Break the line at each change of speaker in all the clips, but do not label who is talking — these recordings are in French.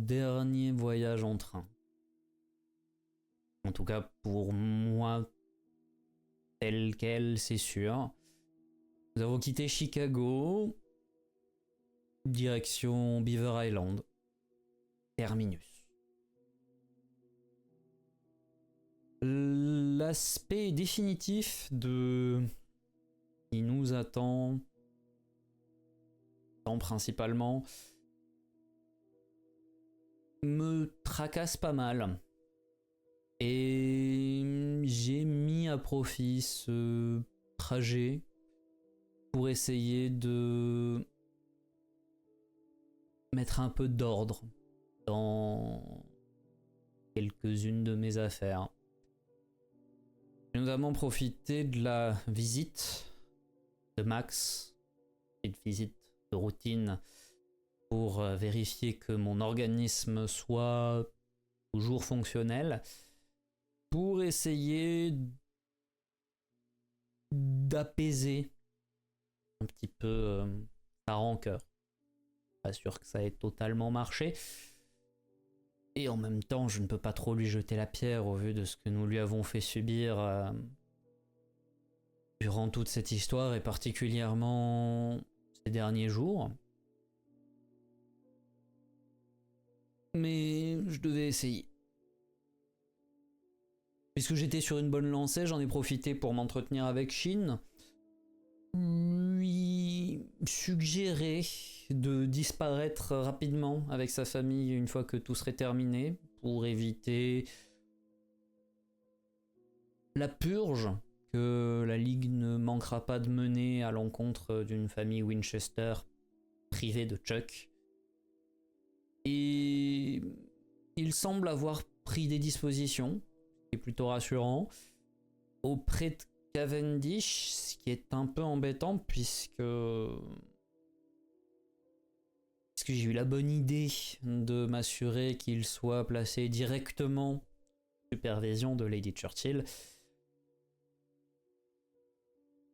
dernier voyage en train. En tout cas, pour moi, tel quel, c'est sûr. Nous avons quitté Chicago, direction Beaver Island, terminus. L'aspect définitif de qui nous attend, principalement, me tracasse pas mal. Et j'ai mis à profit ce trajet pour essayer de mettre un peu d'ordre dans quelques-unes de mes affaires. J'ai notamment profité de la visite de Max, une visite de routine pour vérifier que mon organisme soit toujours fonctionnel, pour essayer d'apaiser un petit peu sa rancœur. Pas sûr que ça ait totalement marché. Et en même temps, je ne peux pas trop lui jeter la pierre au vu de ce que nous lui avons fait subir durant toute cette histoire et particulièrement ces derniers jours. Mais je devais essayer. Puisque j'étais sur une bonne lancée, j'en ai profité pour m'entretenir avec Shin, lui suggérer de disparaître rapidement avec sa famille une fois que tout serait terminé, pour éviter la purge que la Ligue ne manquera pas de mener à l'encontre d'une famille Winchester privée de Chuck. Et il semble avoir pris des dispositions, ce qui est plutôt rassurant, auprès de Cavendish, ce qui est un peu embêtant puisque j'ai eu la bonne idée de m'assurer qu'il soit placé directement sous supervision de Lady Churchill.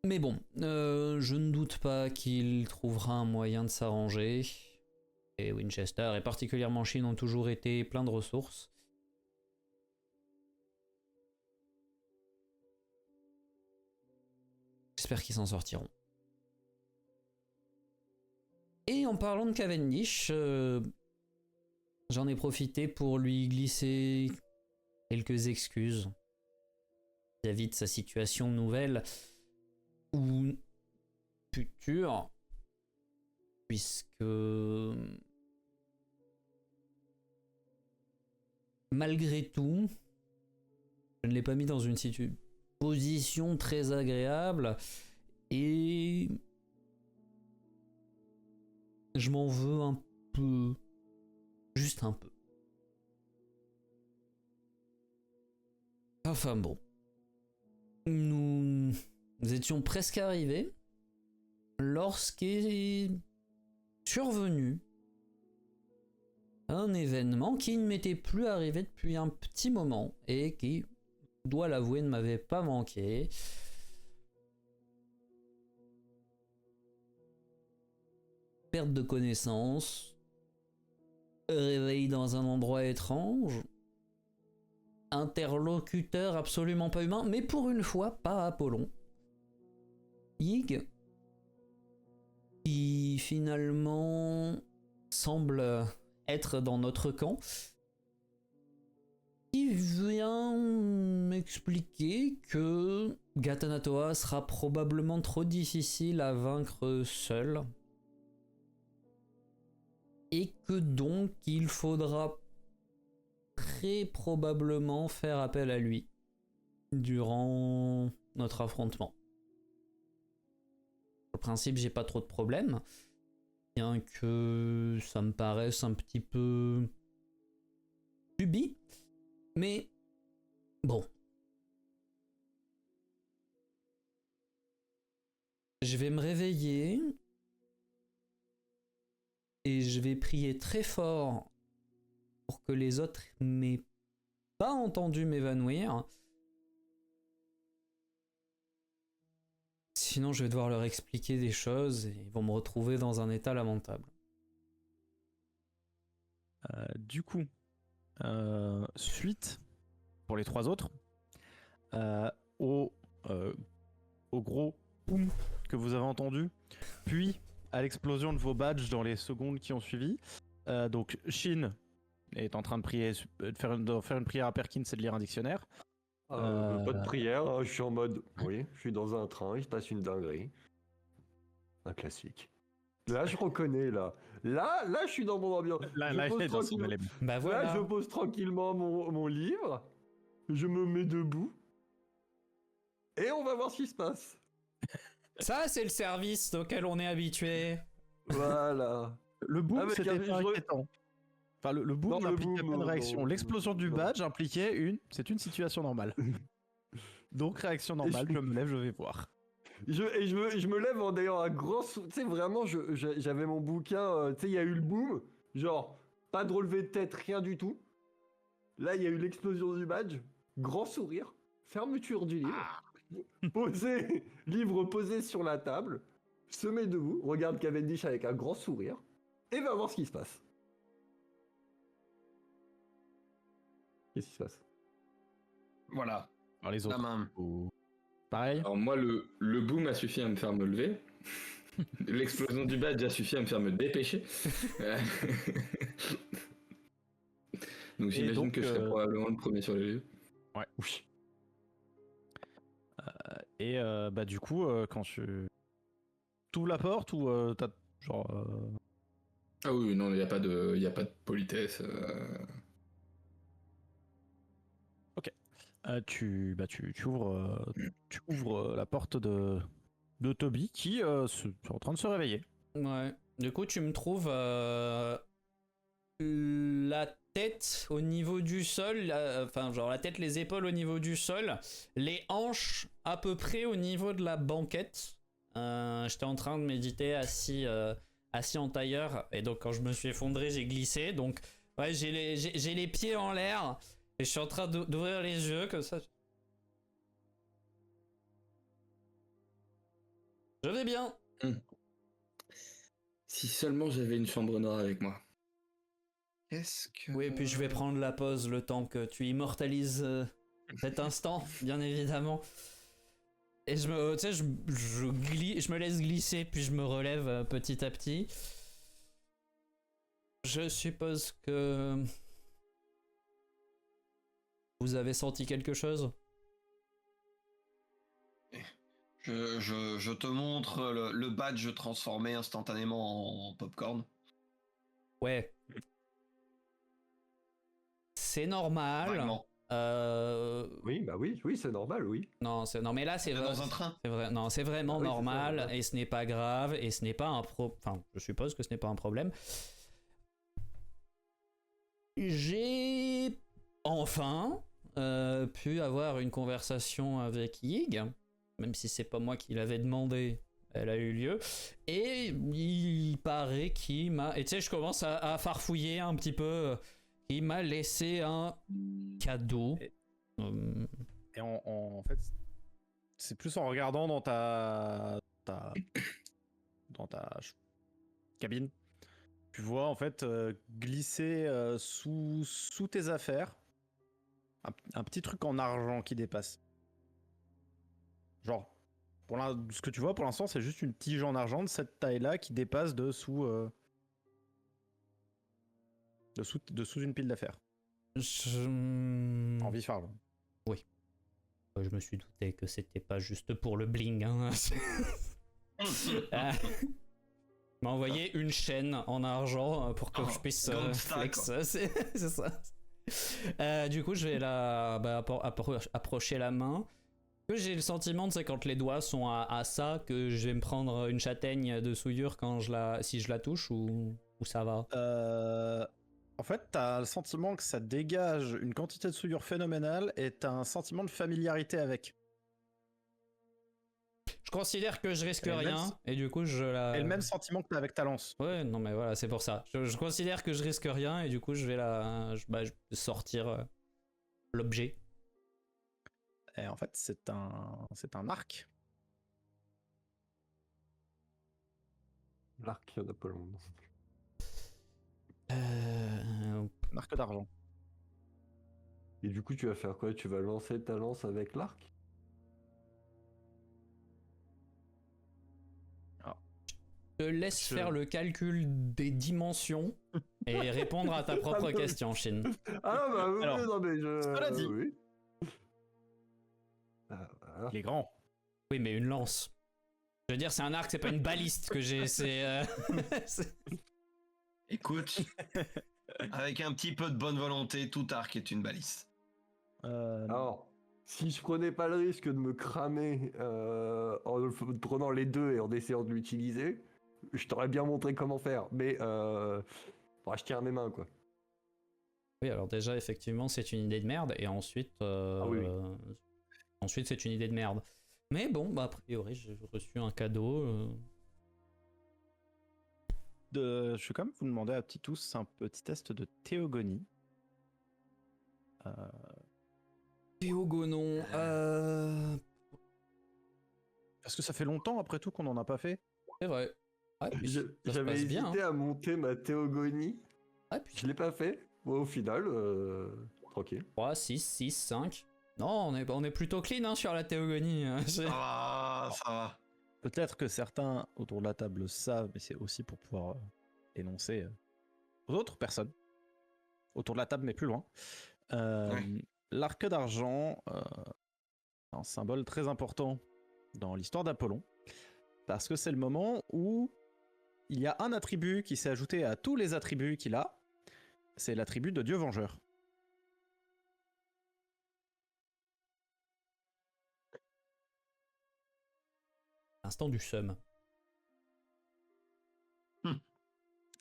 Mais bon, je ne doute pas qu'il trouvera un moyen de s'arranger. Et Winchester, et particulièrement Shin, ont toujours été pleins de ressources. J'espère qu'ils s'en sortiront. Et en parlant de Cavendish, j'en ai profité pour lui glisser quelques excuses vis-à-vis de sa situation nouvelle ou future, puisque malgré tout, je ne l'ai pas mis dans une position très agréable et je m'en veux un peu, juste un peu. Enfin bon, nous étions presque arrivés lorsqu'est survenu un événement qui ne m'était plus arrivé depuis un petit moment et qui, je dois l'avouer, ne m'avait pas manqué. Perte de connaissance, réveil dans un endroit étrange, interlocuteur absolument pas humain, mais pour une fois pas Apollon. Yig, qui finalement semble être dans notre camp, qui vient m'expliquer que Gatanatoa sera probablement trop difficile à vaincre seul et que donc il faudra très probablement faire appel à lui durant notre affrontement. Au principe, j'ai pas trop de problèmes, bien que ça me paraisse un petit peu subi, mais bon. Je vais me réveiller et je vais prier très fort pour que les autres m'aient pas entendu m'évanouir. Sinon, je vais devoir leur expliquer des choses et ils vont me retrouver dans un état lamentable.
du coup, suite pour les 3 autres au, au gros boum que vous avez entendu, puis à l'explosion de vos badges dans les secondes qui ont suivi. Donc Shin est en train de prier, de faire une prière à Perkins et de lire un dictionnaire.
Pas de prière, hein, je suis en mode, oui, je suis dans un train, il se passe une dinguerie. Un classique. Là, je reconnais, là. Là, je suis dans mon ambiance.
Là,
Je pose
il est dans son
tranquillement-
élément.
Bah
Là,
voilà.
je pose tranquillement mon livre, je me mets debout, et on va voir ce qui se passe.
Ça, c'est le service auquel on est habitué.
Voilà.
Le boom,
Avec
c'était
un-
pas
je re-
inquiétant. Enfin, le boom
Non, le
n'impliquait
boom,
pas de
non,
réaction. L'explosion du
non.
badge impliquait c'est une situation normale. Donc réaction normale, je me lève, je vais voir.
Je me lève en ayant un grand... Tu sais, vraiment, j'avais mon bouquin, tu sais, il y a eu le boom, genre, pas de relevé de tête, rien du tout. Là, il y a eu l'explosion du badge, grand sourire, fermeture du livre, livre posé sur la table, se met debout, regarde Cavendish avec un grand sourire, et va voir ce qui se passe. Qu'est-ce qui se passe?
Voilà,
Alors les
la
autres.
main.
Pareil.
Alors moi, le boom a suffi à me faire me lever. L'explosion du badge a suffi à me faire me dépêcher. Donc j'imagine que je serai probablement le premier sur les lieux.
Ouais. Oui. Et bah du coup, quand tu ouvres la porte ou t'as genre...
Ah oui, non, il n'y a pas de politesse.
tu ouvres la porte de Toby qui est en train de se réveiller.
Ouais. Du coup, tu me trouves la tête au niveau du sol, enfin, genre la tête, les épaules au niveau du sol, les hanches à peu près au niveau de la banquette. J'étais en train de méditer assis en tailleur, et donc quand je me suis effondré, j'ai glissé. Donc, ouais, j'ai les pieds en l'air, et je suis en train d'ouvrir les yeux comme ça. Je vais bien.
Si seulement j'avais une chambre noire avec moi. Est-ce que...
Oui, et puis je vais prendre la pause le temps que tu immortalises cet instant, bien évidemment. Et je me laisse glisser, puis je me relève petit à petit. Je suppose que vous avez senti quelque chose?
Je te montre le badge transformé instantanément en popcorn.
Ouais. C'est normal.
Vraiment.
Oui, bah oui, c'est normal, oui.
Non, mais là c'est vrai.
Dans un train.
C'est vrai. Non, c'est vraiment
oui,
normal,
c'est ça, ouais.
et ce n'est pas grave, et ce n'est pas un Enfin, je suppose que ce n'est pas un problème. J'ai enfin pu avoir une conversation avec Yig, même si c'est pas moi qui l'avais demandé, elle a eu lieu, et il paraît qu'il m'a... Et tu sais, je commence à farfouiller un petit peu. Il m'a laissé un cadeau.
Et en fait, c'est plus en regardant dans ta cabine. Tu vois en fait glisser sous tes affaires un petit truc en argent qui dépasse. Genre, ce que tu vois pour l'instant, c'est juste une tige en argent de cette taille-là qui dépasse dessous une pile d'affaires. En vif argent.
Oui. Je me suis douté que c'était pas juste pour le bling. Hein. M'a envoyé une chaîne en argent pour que je puisse flex. C'est ça. Du coup, je vais approcher la main. Que j'ai le sentiment, c'est quand les doigts sont à ça, que je vais me prendre une châtaigne de souillure si je la touche, ou ça va.
En fait, t'as le sentiment que ça dégage une quantité de souillure phénoménale et t'as un sentiment de familiarité avec.
Je considère que je risque rien, et du coup je la...
Et le même sentiment que t'as avec ta lance.
Ouais, non mais voilà, c'est pour ça. Je considère que je risque rien, et du coup je vais je vais sortir l'objet.
Et en fait, c'est un arc.
L'arc, il y en a pas long.
Un l'arc d'argent.
Et du coup, tu vas faire quoi? Tu vas lancer ta lance avec l'arc?
Je te laisse
Je-
faire le calcul des dimensions et répondre à ta propre question, Shin.
Ah bah oui,
Alors,
non mais je...
cela dit.
Oui. Ah, voilà.
Il est grand.
Oui, mais une lance. Je veux dire, c'est un arc, c'est pas une baliste que j'ai. C'est.
Écoute, avec un petit peu de bonne volonté, tout arc est une balise.
Alors, si je prenais pas le risque de me cramer prenant les deux et en essayant de l'utiliser, je t'aurais bien montré comment faire. Mais je tiens à mes mains, quoi.
Oui, alors déjà, effectivement, c'est une idée de merde, et ensuite.
Ah oui.
Ensuite, c'est une idée de merde. Mais bon, bah, a priori, j'ai reçu un cadeau.
Je vais quand même vous demander à petit tous un petit test de théogonie.
Théogonon.
Parce que ça fait longtemps après tout qu'on n'en a pas fait.
C'est vrai. Ouais, puis ça se
J'avais
passe
hésité
bien. Hein.
à monter ma théogonie.
Ouais, puis
Je l'ai pas fait. Bon, au final, tranquille.
3, 6, 6, 5. Non, on est plutôt clean hein, sur la théogonie. Hein.
Ça va.
Peut-être que certains autour de la table savent, mais c'est aussi pour pouvoir énoncer aux autres personnes autour de la table, mais plus loin.
Ouais.
L'arc d'argent, un symbole très important dans l'histoire d'Apollon, parce que c'est le moment où il y a un attribut qui s'est ajouté à tous les attributs qu'il a, c'est l'attribut de Dieu vengeur.
Instant du seum.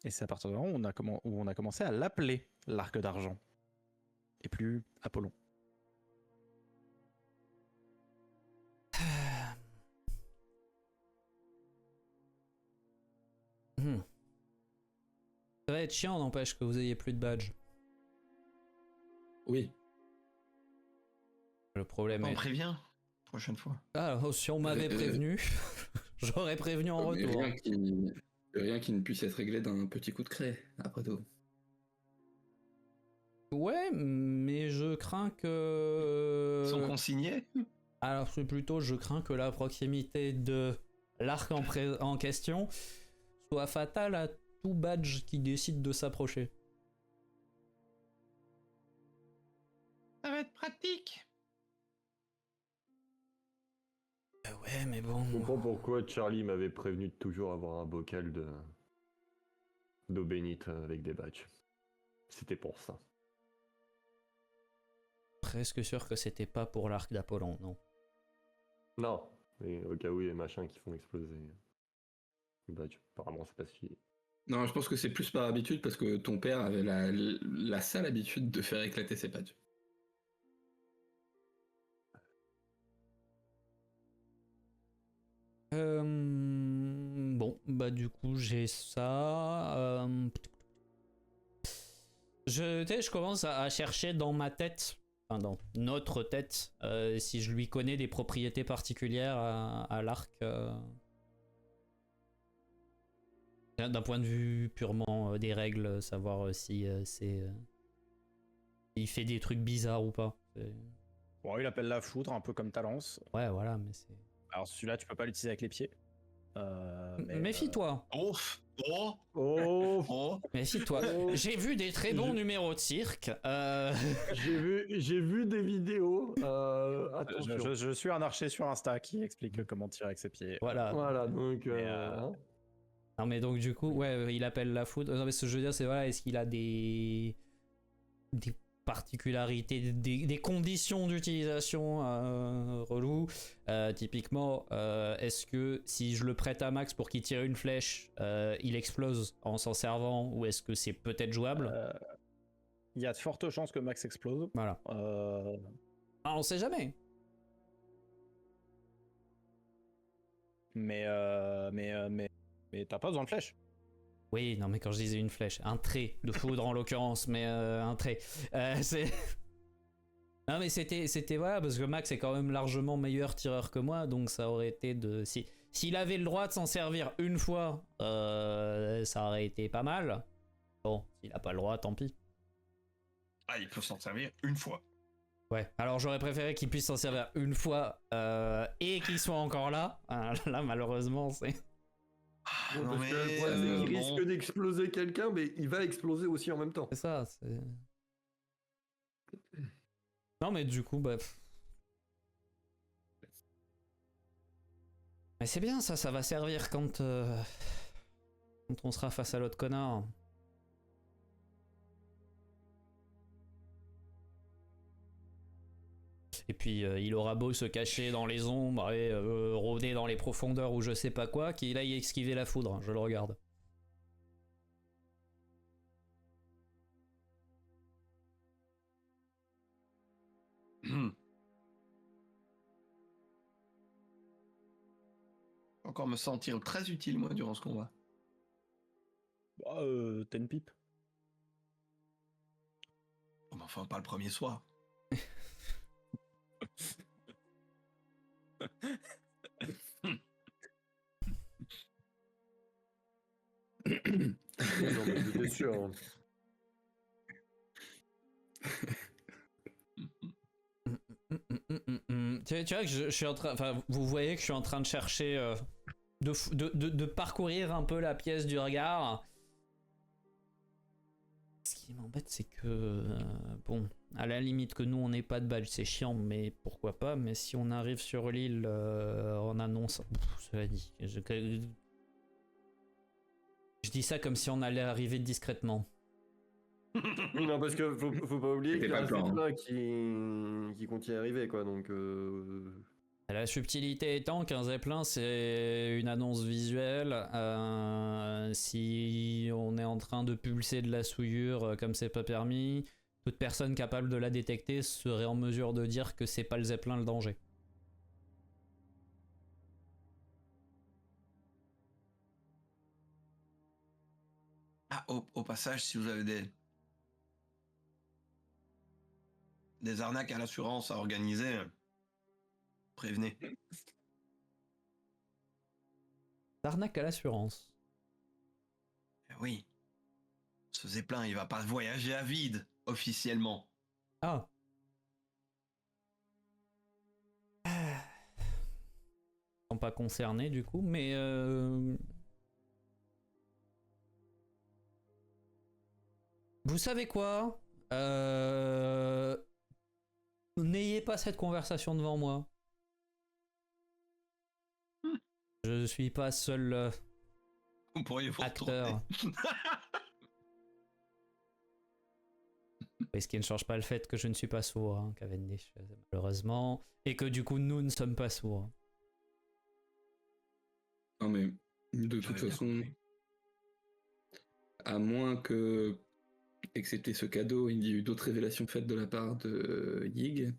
Et c'est à partir de là où on a commencé à l'appeler l'arc d'argent, et plus Apollon.
Ça va être chiant, n'empêche que vous ayez plus de badge.
Oui.
Le problème
On
est.
prévient prochaine fois.
Ah, si on m'avait prévenu, j'aurais prévenu en
Mais
retour.
rien qui ne puisse être réglé d'un petit coup de craie, après tout.
Ouais, mais je crains que.
Ils sont consignés?
Alors, c'est plutôt, je crains que la proximité de l'arc en question soit fatale à tout badge qui décide de s'approcher.
Ça va être pratique.
Ouais, mais bon.
Je comprends pourquoi Charlie m'avait prévenu de toujours avoir un bocal d'eau bénite avec des badges. C'était pour ça.
Presque sûr que c'était pas pour l'arc d'Apollon, non.
Non, mais au cas où il y a machins qui font exploser les badges. Apparemment, c'est pas suffisant.
Non, je pense que c'est plus par habitude parce que ton père avait la sale habitude de faire éclater ses badges.
Bon, bah du coup j'ai ça. Je commence à chercher dans ma tête, enfin dans notre tête, si je lui connais des propriétés particulières à l'arc. D'un point de vue purement des règles, savoir si c'est... il fait des trucs bizarres ou pas.
Bon, il appelle la foudre, un peu comme ta lance.
Ouais, voilà, mais c'est...
Alors celui-là, tu peux pas l'utiliser avec les pieds. Mais,
Méfie-toi.
Oh
Méfie-toi. J'ai vu des très bons numéros de cirque.
J'ai vu des vidéos. Attention.
Je suis un archer sur Insta qui explique comment tirer avec ses pieds.
Voilà.
Voilà, donc...
Mais,
Non mais donc du coup, ouais, il appelle la foudre. Non mais ce que je veux dire, c'est voilà, est-ce qu'il a des particularités, des conditions d'utilisation relou. Typiquement, est-ce que si je le prête à Max pour qu'il tire une flèche, il explose en s'en servant, ou est-ce que c'est peut-être jouable?
Il y a de fortes chances que Max explose.
Voilà. Ah, on sait jamais.
Mais t'as pas besoin de flèche.
Oui, non mais quand je disais une flèche, un trait de foudre en l'occurrence, mais un trait. C'est... Non mais c'était voilà, parce que Max est quand même largement meilleur tireur que moi, donc ça aurait été de... S'il avait le droit de s'en servir une fois, ça aurait été pas mal. Bon, s'il a pas le droit, tant pis.
Ah, il peut s'en servir une fois.
Ouais, alors j'aurais préféré qu'il puisse s'en servir une fois et qu'il soit encore là. Là, malheureusement, c'est...
Ah,
Non,
non,
parce que le
mais,
problème, c'est qu'il
bon.
risque d'exploser quelqu'un, mais il va exploser aussi en même temps.
C'est ça, c'est... Non, mais du coup, bah... Mais c'est bien, ça va servir quand on sera face à l'autre connard. Et puis il aura beau se cacher dans les ombres et rôder dans les profondeurs ou je sais pas quoi, qu'il aille esquiver la foudre, je le regarde.
Encore me sentir très utile, moi, durant ce combat.
Bah, t'as une pipe.
Oh, mais enfin, pas le premier soir.
Non, mais j'étais sûr. Hein.
Tu vois que je suis en train, enfin, vous voyez que je suis en train de chercher, de parcourir un peu la pièce du regard. Ce qui m'embête, c'est que, bon, à la limite que nous on n'ait pas de badge, c'est chiant, mais pourquoi pas. Mais si on arrive sur l'île en annonce, cela dit, je dis ça comme si on allait arriver discrètement.
Oui, non, parce que faut pas oublier
C'était
qu'il y a
pas
un
le plan,
zeppelin qui continue à arriver, quoi. Donc,
La subtilité étant qu'un zeppelin c'est une annonce visuelle. Si on est en train de pulser de la souillure comme c'est pas permis, toute personne capable de la détecter serait en mesure de dire que c'est pas le zeppelin le danger.
Ah, au passage, si vous avez des arnaques à l'assurance à organiser, prévenez.
Arnaque à l'assurance.
Eh oui. Ce zeppelin, il va pas voyager à vide, officiellement.
Ah. Ils sont pas concernés du coup, mais vous savez quoi? N'ayez pas cette conversation devant moi. Je suis pas seul
Vous pourriez vous
acteur.
retourner.
Et ce qui ne change pas le fait que je ne suis pas sourd, hein, Cavendish, malheureusement. Et que du coup, nous ne sommes pas sourds.
Non, mais de toute
J'avais bien
façon,
compris.
à moins que, excepté ce cadeau, il y ait eu d'autres révélations faites de la part de Yig.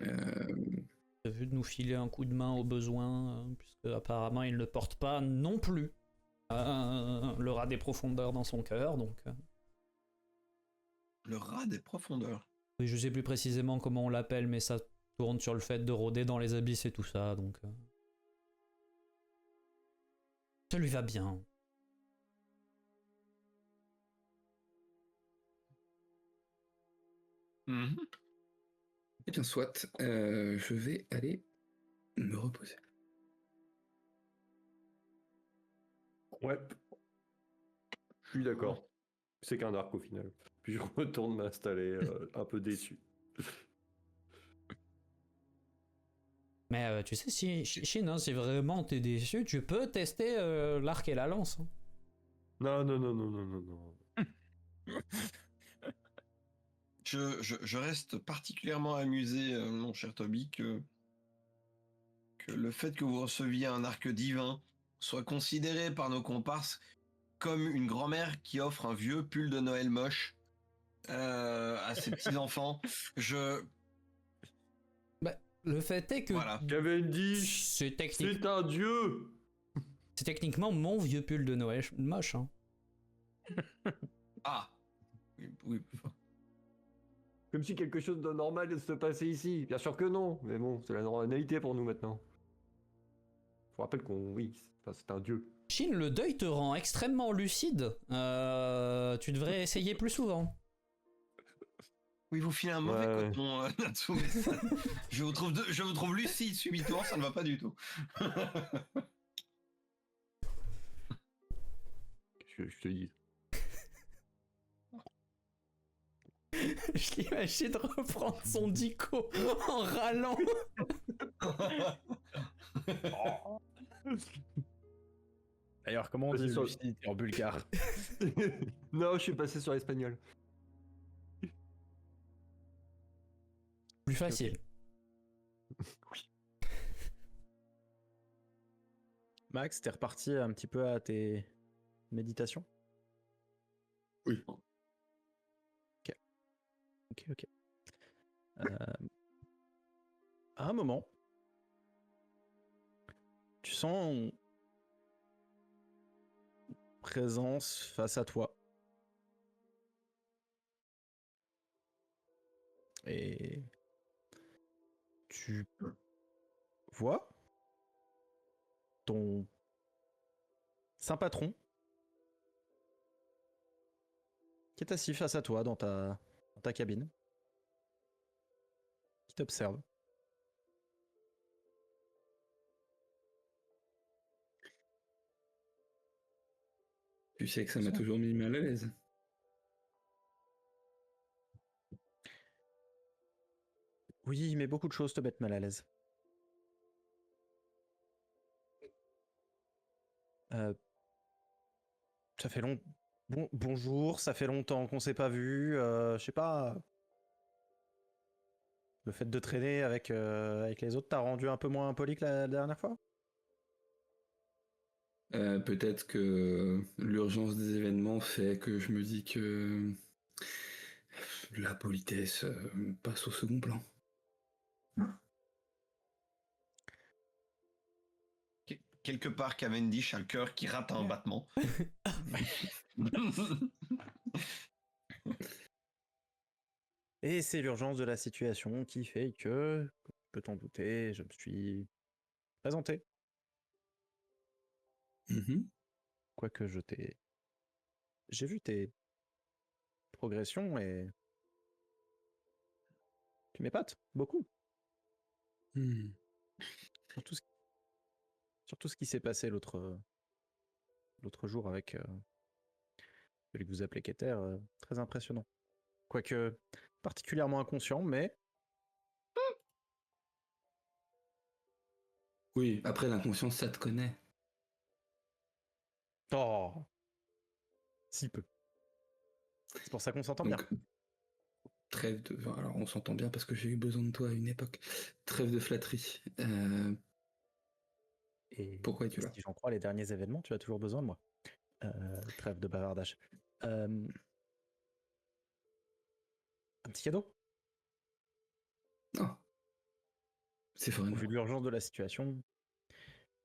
J'ai vu de nous filer un coup de main au besoin, puisque apparemment il ne porte pas non plus le rat des profondeurs dans son cœur, donc...
Le rat des profondeurs.
Oui, je sais plus précisément comment on l'appelle, mais ça tourne sur le fait de rôder dans les abysses et tout ça, donc... Ça lui va bien.
Mhm.
Eh bien, soit, je vais aller me reposer.
ouais. Je suis d'accord. C'est qu'un arc au final. Puis je retourne m'installer un peu déçu.
Mais tu sais, si Shin, hein, si vraiment t'es déçu, tu peux tester l'arc et la lance. Hein.
Non, non, non, non, non, non, non.
Je reste particulièrement amusé, mon cher Toby, que le fait que vous receviez un arc divin soit considéré par nos comparses comme une grand-mère qui offre un vieux pull de Noël moche à ses petits-enfants.
Bah, le fait est que
Voilà.
Cavendish,
c'est
c'est un dieu.
techniquement mon vieux pull de Noël moche. Hein.
Ah oui.
Comme si quelque chose de normal se passait ici. Bien sûr que non, mais bon, c'est la normalité pour nous maintenant. Je vous rappelle qu'on, oui, c'est un dieu.
Shin, le deuil te rend extrêmement lucide. Tu devrais essayer plus souvent.
Oui, vous filez un mauvais
Ouais, ouais.
coton, Natsu, mais je vous trouve lucide subitement, ça ne va pas du tout.
Qu'est-ce que je te dis?
Je l'imagine reprendre son dico en râlant.
D'ailleurs, comment on
Vas-y,
dit
sur-
lucidité en bulgare?
Non, je suis passé sur l'espagnol.
Plus facile.
Max, t'es reparti un petit peu à tes méditations?
Oui.
Ok. À un moment, tu sens une présence face à toi. Et tu vois ton saint patron qui est assis face à toi dans ta cabine, qui t'observe.
Tu sais que ça m'a toujours mis mal à l'aise.
Oui, mais beaucoup de choses te mettent mal à l'aise. Ça fait long. Bonjour, ça fait longtemps qu'on s'est pas vu. Je sais pas. Le fait de traîner avec les autres t'a rendu un peu moins poli que la dernière fois?
Peut-être que l'urgence des événements fait que je me dis que la politesse passe au second plan.
Quelque part, Cavendish a le cœur qui rate un battement.
Et c'est l'urgence de la situation qui fait que, comme tu peux t'en douter, je me suis présenté.
Mhm.
Quoique j'ai vu tes progressions et tu m'épates beaucoup.
Hmm.
Surtout ce qui s'est passé l'autre jour avec celui que vous appelez Keter, très impressionnant. Quoique particulièrement inconscient, mais
Oui, après l'inconscience, ça te connaît.
oh, si peu. C'est pour ça qu'on s'entend bien.
Donc, trêve de... enfin, alors, on s'entend bien parce que j'ai eu besoin de toi à une époque. Trêve de flatterie.
Et
Pourquoi es-tu là?
si j'en crois les derniers événements, tu as toujours besoin de moi. Trêve de bavardage. Un petit cadeau?
Ah, c'est
Au
vraiment...
vu de l'urgence de la situation.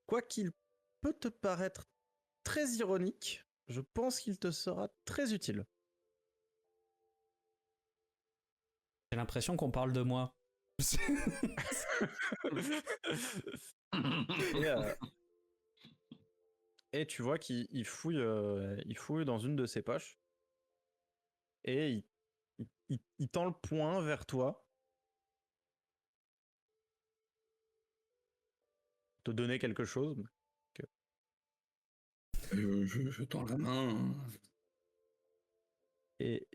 Quoi qu'il peut te paraître très ironique, je pense qu'il te sera très utile.
J'ai l'impression qu'on parle de moi.
Et, et tu vois qu'il fouille dans une de ses poches et il tend le poing vers toi. Te donner quelque chose.
Je tends la main. Hein.
Et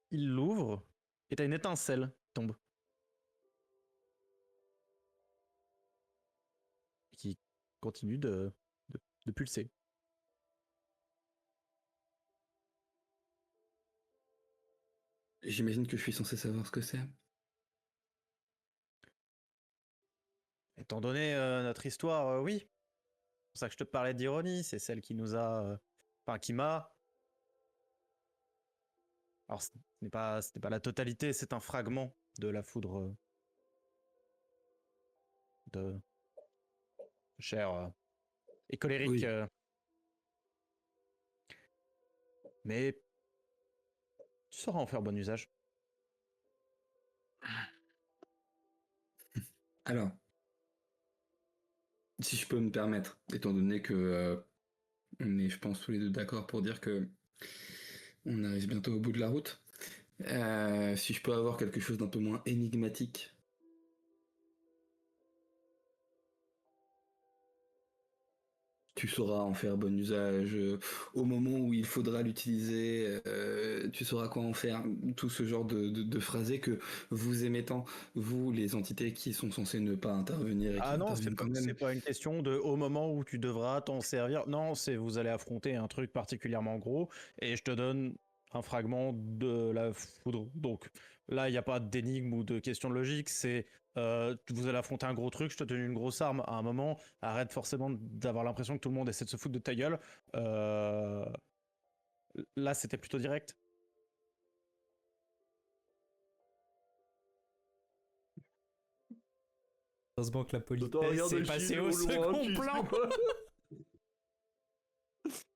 il l'ouvre et t'as une étincelle qui tombe. Qui continue de pulser.
J'imagine que je suis censé savoir ce que c'est.
Étant donné notre histoire, oui. C'est pour ça que je te parlais d'ironie, c'est celle qui nous a... Enfin, qui m'a... Alors, ce n'est pas la totalité, c'est un fragment de la foudre de chair et colérique.
Oui.
Mais tu sauras en faire bon usage.
Alors, si je peux me permettre, étant donné que on est, je pense, tous les deux d'accord pour dire que on arrive bientôt au bout de la route. Si je peux avoir quelque chose d'un peu moins énigmatique. Tu sauras en faire bon usage au moment où il faudra l'utiliser, tu sauras quoi en faire, tout ce genre de phrasés que vous aimez tant, vous, les entités qui sont censées ne pas intervenir et qui
Ah non,
interviennent quand
c'est
même.
pas une question de au moment où tu devras t'en servir. Non, c'est vous allez affronter un truc particulièrement gros et je te donne un fragment de la foudre. Donc là, il n'y a pas d'énigme ou de question de logique, c'est vous allez affronter un gros truc, je te donne une grosse arme. À un moment, arrête forcément d'avoir l'impression que tout le monde essaie de se foutre de ta gueule. Là, c'était plutôt direct.
Heureusement que la
Attends,
politesse
regarde
s'est
le
passée
chien
au
au loin,
second
tu sais
plan.
pas.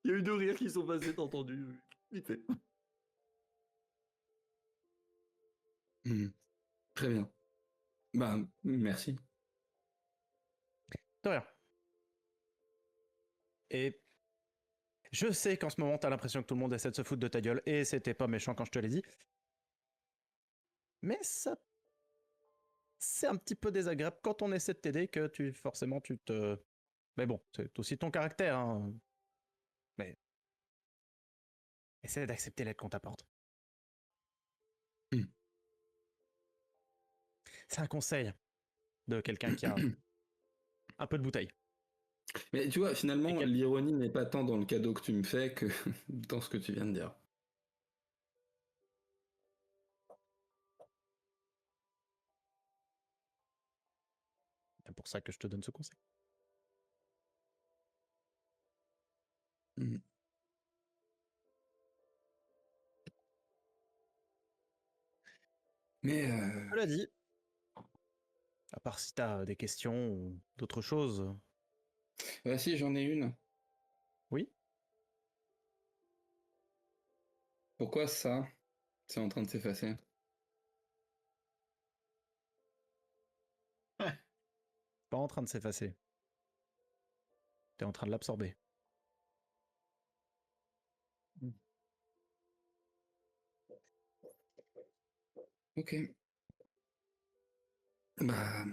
Il y a eu 2 rires qui sont passés, t'as entendu? Vite fait.
Très bien. Bah, merci.
De rien. Et je sais qu'en ce moment, t'as l'impression que tout le monde essaie de se foutre de ta gueule, et c'était pas méchant quand je te l'ai dit. Mais ça... c'est un petit peu désagréable quand on essaie de t'aider que forcément, tu te... Mais bon, c'est aussi ton caractère, hein. Mais... essaie d'accepter l'aide qu'on t'apporte. C'est un conseil de quelqu'un qui a un peu de bouteille.
Mais tu vois, finalement, l'ironie n'est pas tant dans le cadeau que tu me fais que dans ce que tu viens de dire.
C'est pour ça que je te donne ce conseil.
Mais
Cela dit, à part si t'as des questions ou d'autres choses.
Si, j'en ai une.
Oui.
Pourquoi ça, c'est en train de s'effacer?
Pas en train de s'effacer. T'es en train de l'absorber.
Ok. Bah,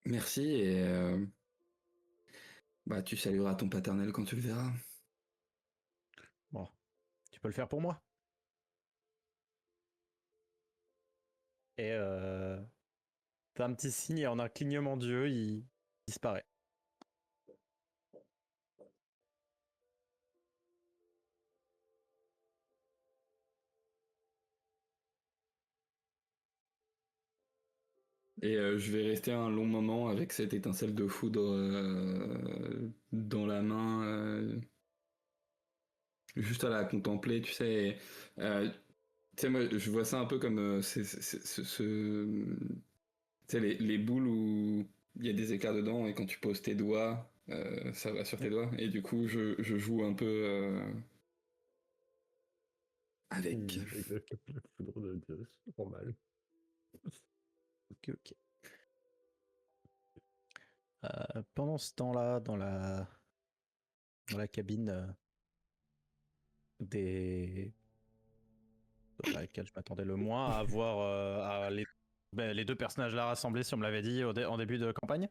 merci et bah tu salueras ton paternel quand tu le verras.
Bon, tu peux le faire pour moi. Et t'as un petit signe et en un clignement d'yeux, il disparaît.
Et je vais rester un long moment avec cette étincelle de foudre dans la main, juste à la contempler, tu sais. Tu sais, moi, je vois ça un peu comme tu sais, les boules où il y a des écarts dedans et quand tu poses tes doigts, ça va sur tes doigts. Et du coup, je joue un peu avec.
La foudre de Dieu, c'est normal.
Ok. Pendant ce temps-là, dans la cabine dans laquelle je m'attendais le moins à voir les deux personnages là rassemblés, si on me l'avait dit en début de campagne.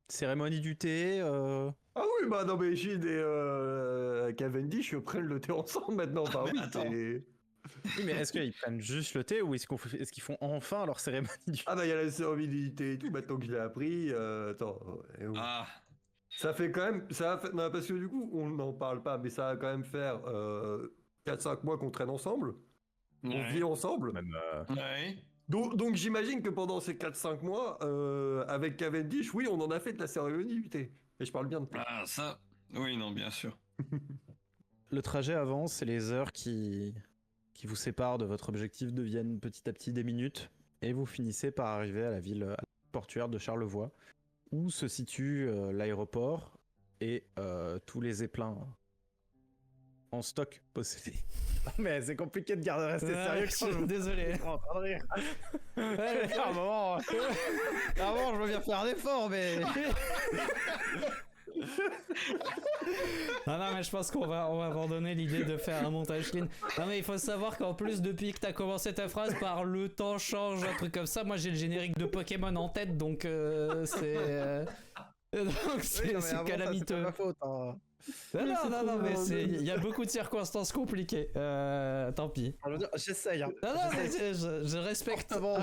Cérémonie du thé.
Ah oui, bah non, mais Gilles et Cavendish prennent le thé ensemble maintenant. Enfin, oui,
attends.
c'est.
Oui, mais est-ce qu'ils prennent juste le thé ou est-ce qu'ils font enfin leur cérémonie du thé?
Ah bah il y a la cérémonie et tout, maintenant que je l'ai appris. Attends.
Ah,
Ça fait quand même. Non, parce que du coup, on n'en parle pas, mais ça va quand même faire 4-5 mois qu'on traîne ensemble. On
ouais.
vit ensemble.
Même,
Ouais.
Donc j'imagine que pendant ces 4-5 mois, avec Cavendish, oui, on en a fait de la cérémonie du thé. Et je parle bien de thé.
Ah, ça. Oui, non, bien sûr.
le trajet avance et les heures qui vous séparent de votre objectif deviennent petit à petit des minutes et vous finissez par arriver à la ville portuaire de Charlevoix où se situe l'aéroport et tous les éplins en stock possédés. Mais c'est compliqué de rester sérieux quand je
Désolé.
en train de rire. À un moment, je veux bien faire un effort, mais
Non, mais je pense qu'on va abandonner l'idée de faire un montage clean. Non, mais il faut savoir qu'en plus, depuis que t'as commencé ta phrase par le temps change, un truc comme ça, moi j'ai le générique de Pokémon en tête, donc c'est. Donc c'est calamiteux.
C'est pas ma faute. Hein.
Non, mais il y a beaucoup de circonstances compliquées. Tant pis.
Je veux dire, j'essaye. Hein.
Non, mais je respecte.
Non,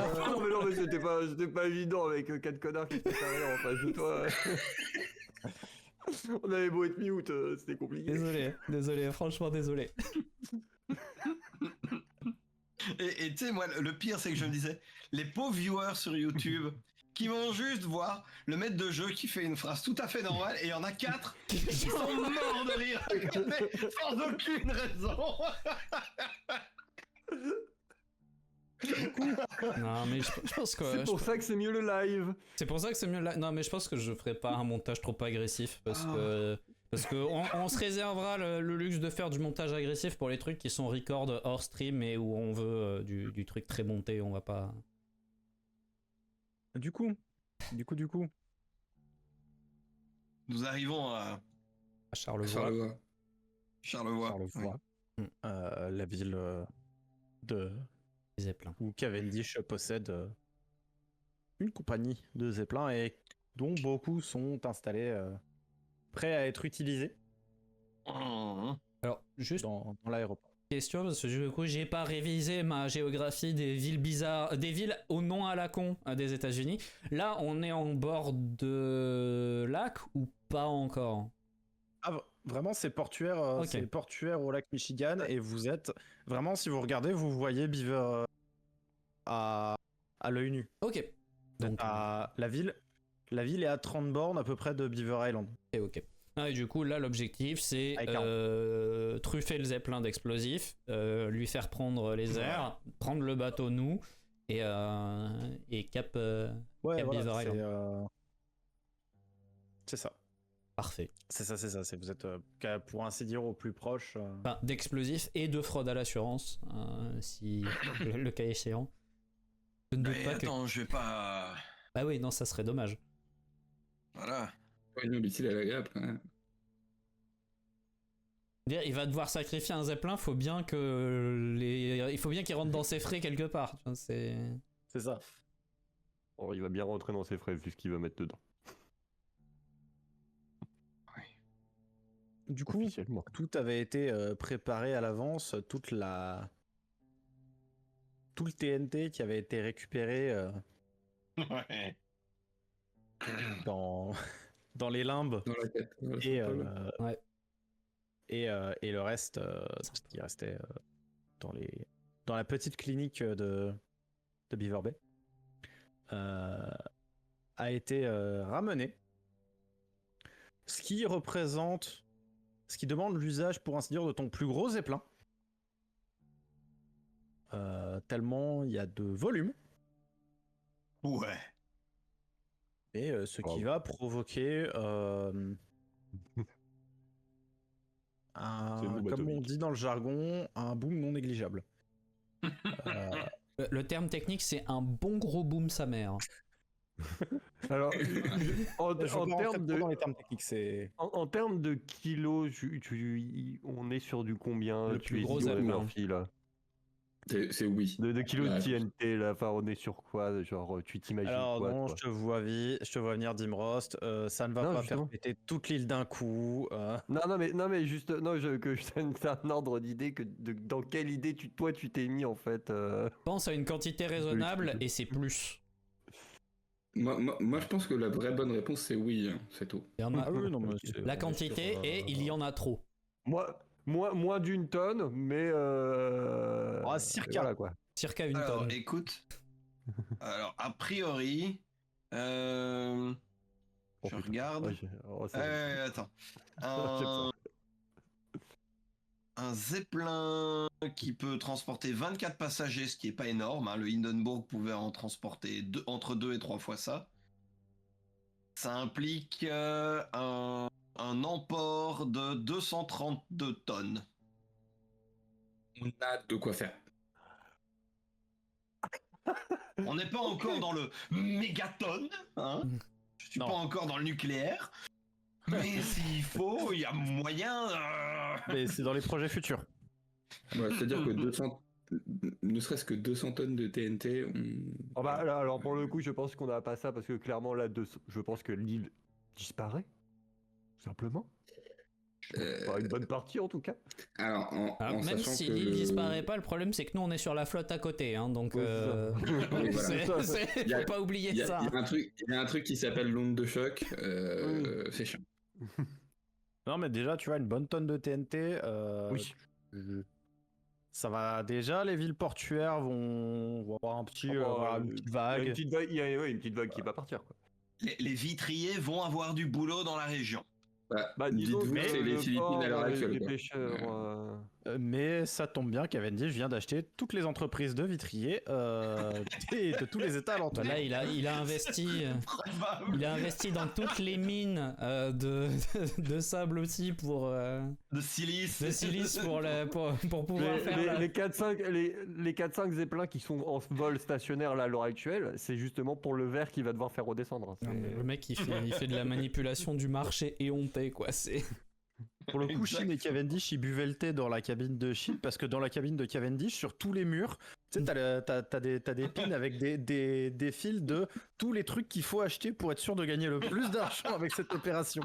mais c'était pas évident avec 4 connards qui se rien en face de toi. On avait beau être mute, c'était compliqué.
Désolé, franchement désolé.
Et tu sais, moi, le pire, c'est que je me disais, les pauvres viewers sur YouTube qui vont juste voir le maître de jeu qui fait une phrase tout à fait normale, et il y en a 4 qui sont morts de rire, sans aucune raison.
Non, mais je pense que.
C'est pour ça que c'est mieux le live.
C'est pour ça que c'est mieux là. Non, mais je pense que je ferai pas un montage trop agressif parce que on se réservera le luxe de faire du montage agressif pour les trucs qui sont record hors stream et où on veut du truc très monté. On va pas.
Du coup.
Nous arrivons à
Charlevoix.
Charlevoix.
Oui. La ville de
Zeppelin.
où Cavendish possède une compagnie de Zeppelin et dont beaucoup sont installés prêts à être utilisés
Alors, juste
dans l'aéroport.
question, parce que du coup, j'ai pas révisé ma géographie des villes bizarres, des villes au nom à la con des États-Unis. Là, on est en bord de lac ou pas encore?
Ah, vraiment, c'est portuaire,
Ok.
c'est portuaire au lac Michigan et vous êtes vraiment, si vous regardez, vous voyez Beaver à l'œil nu.
Ok. Donc,
La ville est à 30 bornes à peu près de Beaver Island.
ok. Ah, et du coup, là, l'objectif, c'est
Avec 40.
truffer le Zeppelin d'explosifs, lui faire prendre les airs, prendre le bateau nous, et cap
Ouais,
Cap
voilà,
Beaver Island.
c'est ça.
Parfait.
C'est ça. Vous êtes, pour ainsi dire, au plus proche.
Enfin, d'explosifs et de fraude à l'assurance, si le cas échéant. Je ne doute
Mais
pas
attends, je vais pas...
Bah oui, non, ça serait dommage.
Voilà.
Ouais, nous, l'utile à la grappe, quand même.
Il va devoir sacrifier un Zeppelin, il faut bien qu'il rentre dans ses frais quelque part. Tu vois, c'est
C'est ça.
Oh, il va bien rentrer dans ses frais vu ce qu'il va mettre dedans.
Du coup,
Officiellement.
tout avait été préparé à l'avance, tout le TNT qui avait été récupéré
Ouais.
dans les limbes
Dans la tête. Voilà,
et,
c'est pas mal.
Ouais.
et le reste ce qui restait dans la petite clinique de Beaver Bay a été ramené, ce qui demande l'usage, pour ainsi dire, de ton plus gros zeppelin, tellement il y a de volume.
Ouais.
Et ce qui va provoquer comme on dit dans le jargon, un boom non négligeable.
le terme technique, c'est un bon gros boom sa mère.
Alors, en
Je vais pas rentrer
termes
trop
de,
dans les termes techniques, c'est
en termes de kilos,
On est sur du combien?
Le
Tu
plus
es
gros
Steve
Zeppelin.
Murphy, là.
C'est oui.
De kilos de
Ouais.
TNT, là. Enfin, on est sur quoi? Genre, tu t'imagines
alors
quoi,
non,
toi
je te vois venir, Dimrost. Ça ne va
Non,
pas
justement.
faire péter toute l'île d'un coup.
Non, mais juste, non, que je donne un ordre d'idée dans quelle idée toi tu t'es mis en fait.
Pense à une quantité raisonnable et c'est plus.
Moi, je pense que la vraie bonne réponse, c'est oui, hein, c'est tout.
Il y en a
Ah oui, non, mais c'est-
la quantité et il y en a trop.
Moins d'une tonne, mais
circa.
voilà quoi.
Circa une
Alors,
tonne.
écoute. Alors, a priori... je
putain.
regarde.
Ouais, oh, ça-
Attends.
Je sais
Un Zeppelin qui peut transporter 24 passagers, ce qui est pas énorme. Hein. Le Hindenburg pouvait en transporter entre 2 et 3 fois ça. Ça implique un emport de 232 tonnes.
On a de quoi faire.
On n'est pas encore dans le mégatonne. Hein. Je suis
Non.
pas encore dans le nucléaire. Mais s'il faut, il y a moyen.
Mais c'est dans les projets futurs.
Ouais, c'est-à-dire que 200, ne serait-ce que 200 tonnes de TNT,
Ah bah, alors pour le coup, je pense qu'on n'a pas ça parce que clairement là, je pense que l'île disparaît, simplement. Pas une bonne partie en tout cas.
Alors,
Alors,
en
même
sachant
si
que
l'île disparaît pas, le problème c'est que nous on est sur la flotte à côté, hein, donc
Oui,
Oui, voilà. Il y a-
faut pas oublier
il y a,
ça.
il y a un truc qui s'appelle l'onde de choc, c'est chiant.
Non, mais déjà, tu vois, une bonne tonne de TNT.
Oui.
Ça va déjà, les villes portuaires vont avoir un petit,
Oh,
voilà, une petite
Il y a
vague.
une petite vague, il y a, ouais, une petite vague qui va partir quoi.
Les vitriers vont avoir du boulot dans la région.
Bah, disons
Dites-vous que c'est
que
les
le
Philippines
port,
à l'heure actuelle.
les
quoi.
pêcheurs.
Mais ça tombe bien, Cavendish vient d'acheter toutes les entreprises de vitriers de tous les États alentours.
Bah là, il a investi. Il a investi dans toutes les mines de sable aussi pour
De silice.
de silice pour pouvoir faire
Les 4-5 zeppelins qui sont en vol stationnaire là, à l'heure actuelle, c'est justement pour le verre qu'il va devoir faire redescendre.
Non, mais le mec il fait de la manipulation du marché éhonté quoi. C'est
Pour le coup, Shin et Cavendish, ils buvaient le thé dans la cabine de Shin parce que dans la cabine de Cavendish, sur tous les murs, tu sais, t'as des pins avec des fils de tous les trucs qu'il faut acheter pour être sûr de gagner le plus d'argent avec cette opération.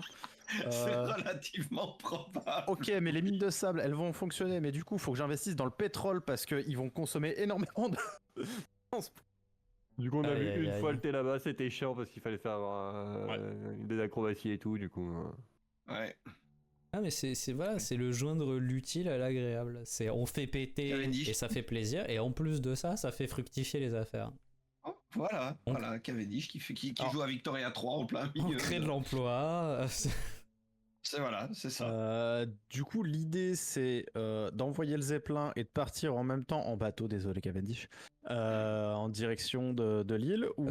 C'est relativement probable.
Ok, mais les mines de sable, elles vont fonctionner, mais du coup, il faut que j'investisse dans le pétrole parce qu'ils vont consommer énormément de...
Du coup, on a
Aïe,
vu
aïe,
une
aïe.
fois le thé là-bas, c'était chiant parce qu'il fallait faire des acrobaties et tout, du coup.
Ouais.
ah mais c'est voilà, c'est le joindre l'utile à l'agréable. C'est on fait péter
Cavendish.
et ça fait plaisir et en plus de ça, ça fait fructifier les affaires.
Oh, voilà,
On-
voilà, Cavendish qui
Alors,
joue à Victoria 3 en plein
On
milieu.
crée de l'emploi.
C'est ça.
Du coup, l'idée, c'est d'envoyer le Zeppelin et de partir en même temps en bateau, désolé Cavendish, en direction de l'île ou...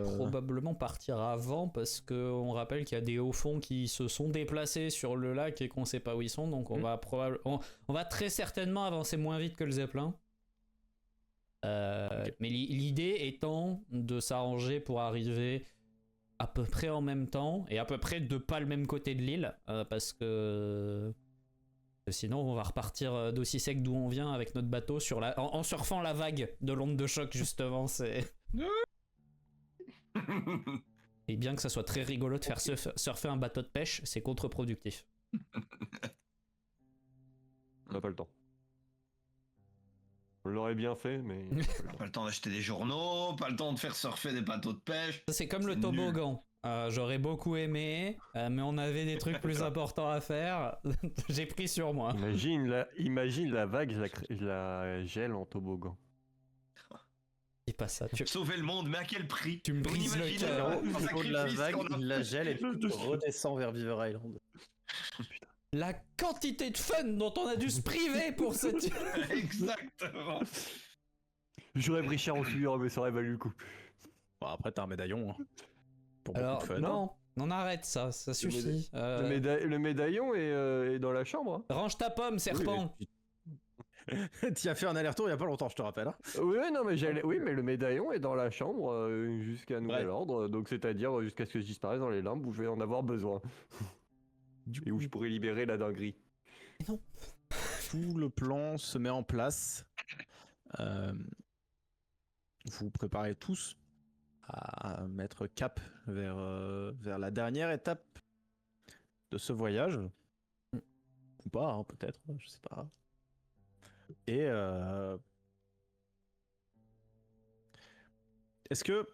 Probablement partir avant parce que on rappelle qu'il y a des hauts fonds qui se sont déplacés sur le lac et qu'on sait pas où ils sont, donc on va très certainement avancer moins vite que le Zeppelin. Mais l'idée étant de s'arranger pour arriver à peu près en même temps et à peu près de pas le même côté de l'île parce que sinon on va repartir d'aussi sec d'où on vient avec notre bateau en surfant la vague de l'onde de choc justement. C'est et bien que ça soit très rigolo de faire surfer un bateau de pêche, c'est contre-productif.
On n'a pas le temps. On l'aurait bien fait, mais.
Pas le temps d'acheter des journaux, pas le temps de faire surfer des bateaux de pêche.
Ça, c'est comme le
C'est
toboggan. J'aurais beaucoup aimé, mais on avait des trucs plus importants à faire. J'ai pris sur moi.
Imagine la vague, je la gèle en toboggan.
Dis pas ça.
Sauver le monde, mais à quel prix?
Tu me
Vous
brises le
imaginez
cœur.
le
Au niveau de la
sacrifice
vague,
qu'on a
il la
fait
gèle et redescend vers Beaver Island.
La quantité de fun dont on a dû se priver pour cette.
Exactement.
J'aurais pris cher en suivre, mais ça aurait valu le coup.
Bon, après, t'as un médaillon. Hein. Pour beaucoup
Alors
de fun.
non, on arrête ça suffit.
Le médaillon est dans la chambre. Hein.
Range ta pomme, serpent.
T'y as fait un aller-retour il y a pas longtemps, je te rappelle. Hein.
Oui, non, mais mais le médaillon est dans la chambre jusqu'à nouvel
Ouais.
ordre, donc c'est-à-dire jusqu'à ce que je disparaisse dans les limbes où je vais en avoir besoin. Et où je pourrais libérer la dinguerie.
Tout le plan se met en place. Vous préparez tous à mettre cap vers la dernière étape de ce voyage. Ou pas, hein, peut-être, je sais pas. Et est-ce que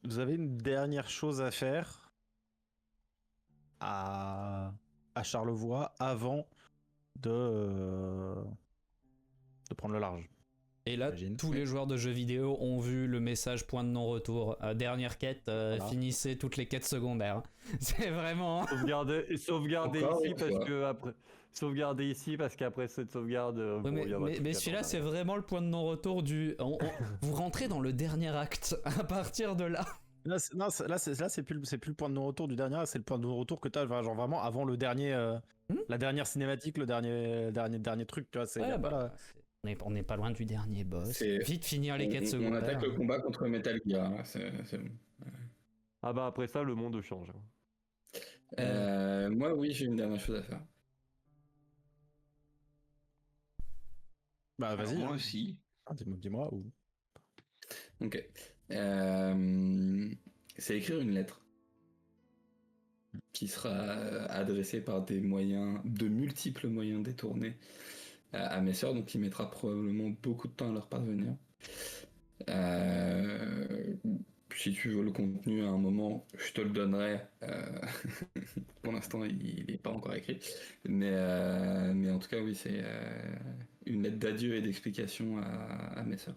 vous avez une dernière chose à faire à Charlevoix avant de prendre le large?
Et là,
J'imagine.
tous les joueurs de jeux vidéo ont vu le message point de non-retour. Dernière quête,
Voilà.
finissez toutes les quêtes secondaires. C'est vraiment.
Sauvegarder
Encore
ici
une
parce
fois.
que après. Sauvegarder ici parce qu'après cette sauvegarde.
Ouais, mais celui-là, c'est vraiment le point de non-retour du. Vous rentrez dans le dernier acte à partir de là.
Là, c'est plus le point de non-retour du dernier, c'est le point de non-retour que t'as, genre vraiment avant le dernier, la dernière cinématique, le dernier truc, tu vois.
Ouais, bah, on n'est pas loin du dernier boss.
C'est-
Vite finir les quêtes
On
secondaires.
attaque le combat contre Metal Gear. Là, c'est bon.
Ah bah après ça, le monde change.
Moi, oui, j'ai une dernière chose à faire.
Bah
Alors,
vas-y,
moi
hein.
aussi.
Dis-moi ou...
Ok. C'est écrire une lettre qui sera adressée par de multiples moyens détournés à mes sœurs, donc il mettra probablement beaucoup de temps à leur parvenir. Euh, Si tu veux le contenu à un moment, je te le donnerai. Pour l'instant, il n'est pas encore écrit. Mais en tout cas, oui, c'est une lettre d'adieu et d'explication à mes sœurs.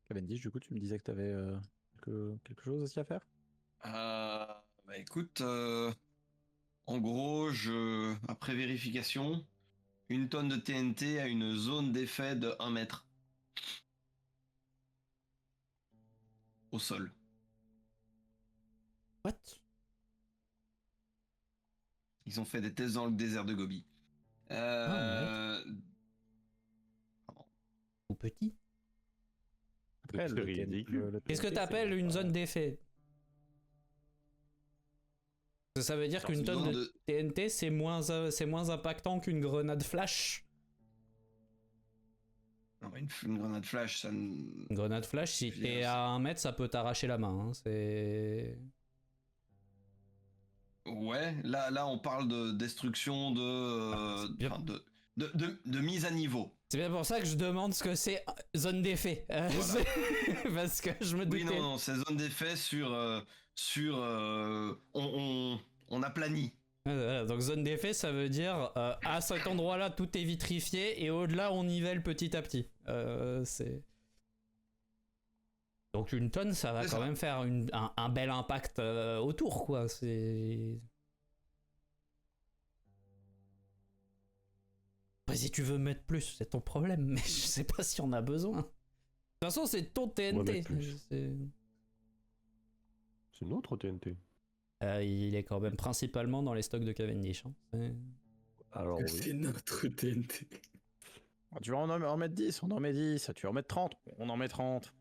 Cavendish, du coup, tu me disais que tu avais quelque chose aussi à faire?
Bah écoute, en gros, après vérification, 1 tonne de TNT a une zone d'effet de 1 mètre au sol.
What?
Ils ont fait des tests dans le désert de Gobi.
Ou petit?
Après,
C'est ridicule.
Qu'est-ce que
TNT,
t'appelles
c'est
une
pas-
zone d'effet? Ça veut dire
Alors,
qu'une
une
tonne
zone
de TNT c'est moins impactant qu'une grenade flash?
Non, une grenade flash, ça.
Une grenade flash, si
Je veux dire,
t'es à 1 mètre, ça peut t'arracher la main. Hein. C'est.
Ouais, là, on parle de destruction
c'est bien.
de mise à niveau.
C'est bien pour ça que je demande ce que c'est zone d'effet.
Voilà.
Parce que je me doutais.
Oui, non, c'est zone d'effet on aplanit.
Voilà, donc zone d'effet, ça veut dire à cet endroit-là, tout est vitrifié et au-delà, on nivelle petit à petit. C'est. Donc une tonne, ça va
C'est
quand
ça.
même faire un bel impact autour, quoi. C'est. Après, si tu veux mettre plus, c'est ton problème, mais je sais pas si on a besoin. De toute façon, c'est ton TNT.
mettre plus. C'est notre TNT.
Il est quand même principalement dans les stocks de Cavendish. Hein.
Alors oui.
C'est notre TNT.
Tu vas en mettre 10, on en met 10. Tu vas en mettre 30, on en met 30.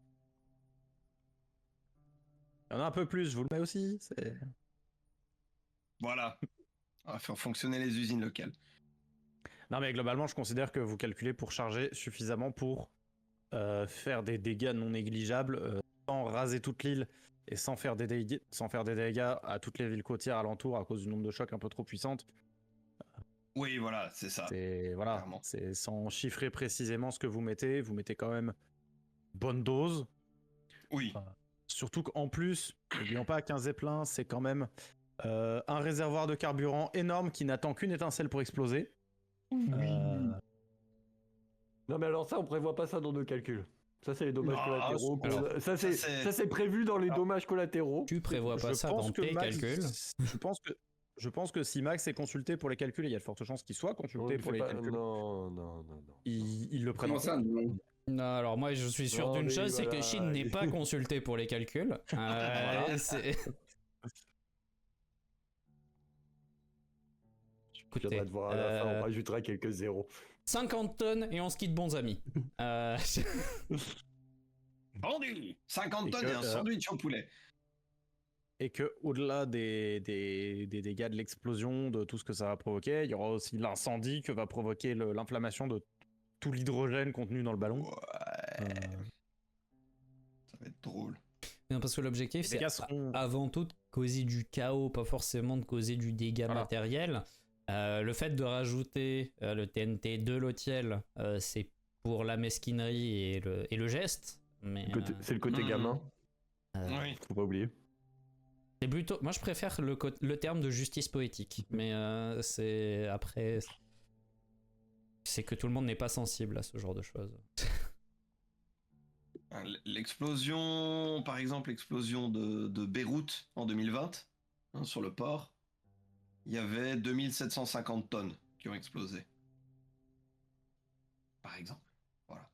Il y en a un peu plus, je vous le mets aussi.
Voilà. On va faire fonctionner les usines locales.
Non, mais globalement, je considère que vous calculez pour charger suffisamment pour faire des dégâts non négligeables, sans raser toute l'île et sans faire des dégâts à toutes les villes côtières alentour à cause du nombre de chocs un peu trop puissantes.
Oui, voilà, c'est ça. Clairement.
C'est sans chiffrer précisément ce que vous mettez quand même bonne dose.
Oui.
Surtout qu'en plus, n'oublions pas qu'un zeppelin, c'est quand même un réservoir de carburant énorme qui n'attend qu'une étincelle pour exploser.
Non, mais alors ça, on prévoit pas ça dans nos calculs. Ça, c'est les dommages
Non,
collatéraux.
alors,
Ça, c'est prévu dans les dommages collatéraux.
Tu prévois pas ça dans tes calculs.
Je pense que si Max est consulté pour les calculs, et il y a de fortes chances qu'il soit consulté pour les calculs,
Non.
il le prend.
Comment ça, non?
Non, alors moi je suis sûr
Non,
d'une
mais
chose, c'est que
voilà.
Shin n'est pas consulté pour les calculs. C'est-
Je viendrai te voir à la fin, on rajoutera quelques zéros.
50 tonnes et on se quitte bons amis.
Vendu 50
Et
tonnes
que,
et un sandwich au poulet.
Et que au-delà des dégâts de l'explosion, de tout ce que ça va provoquer, il y aura aussi l'incendie que va provoquer l'inflammation de tout l'hydrogène contenu dans le ballon.
Ouais. Ça va être drôle.
Non, parce que l'objectif
Les
c'est
dégâts seront-
avant tout de causer du chaos, pas forcément de causer du dégât
Voilà.
matériel. Le fait de rajouter le TNT de l'Otiel, c'est pour la mesquinerie et le geste. Mais
C'est le côté gamin.
Oui.
Faut pas oublier.
c'est plutôt. Moi, je préfère le terme de justice poétique. Mais c'est après. C'est que tout le monde n'est pas sensible à ce genre de choses.
L'explosion, par exemple, l'explosion de Beyrouth en 2020, hein, sur le port, il y avait 2750 tonnes qui ont explosé. Par exemple. Voilà.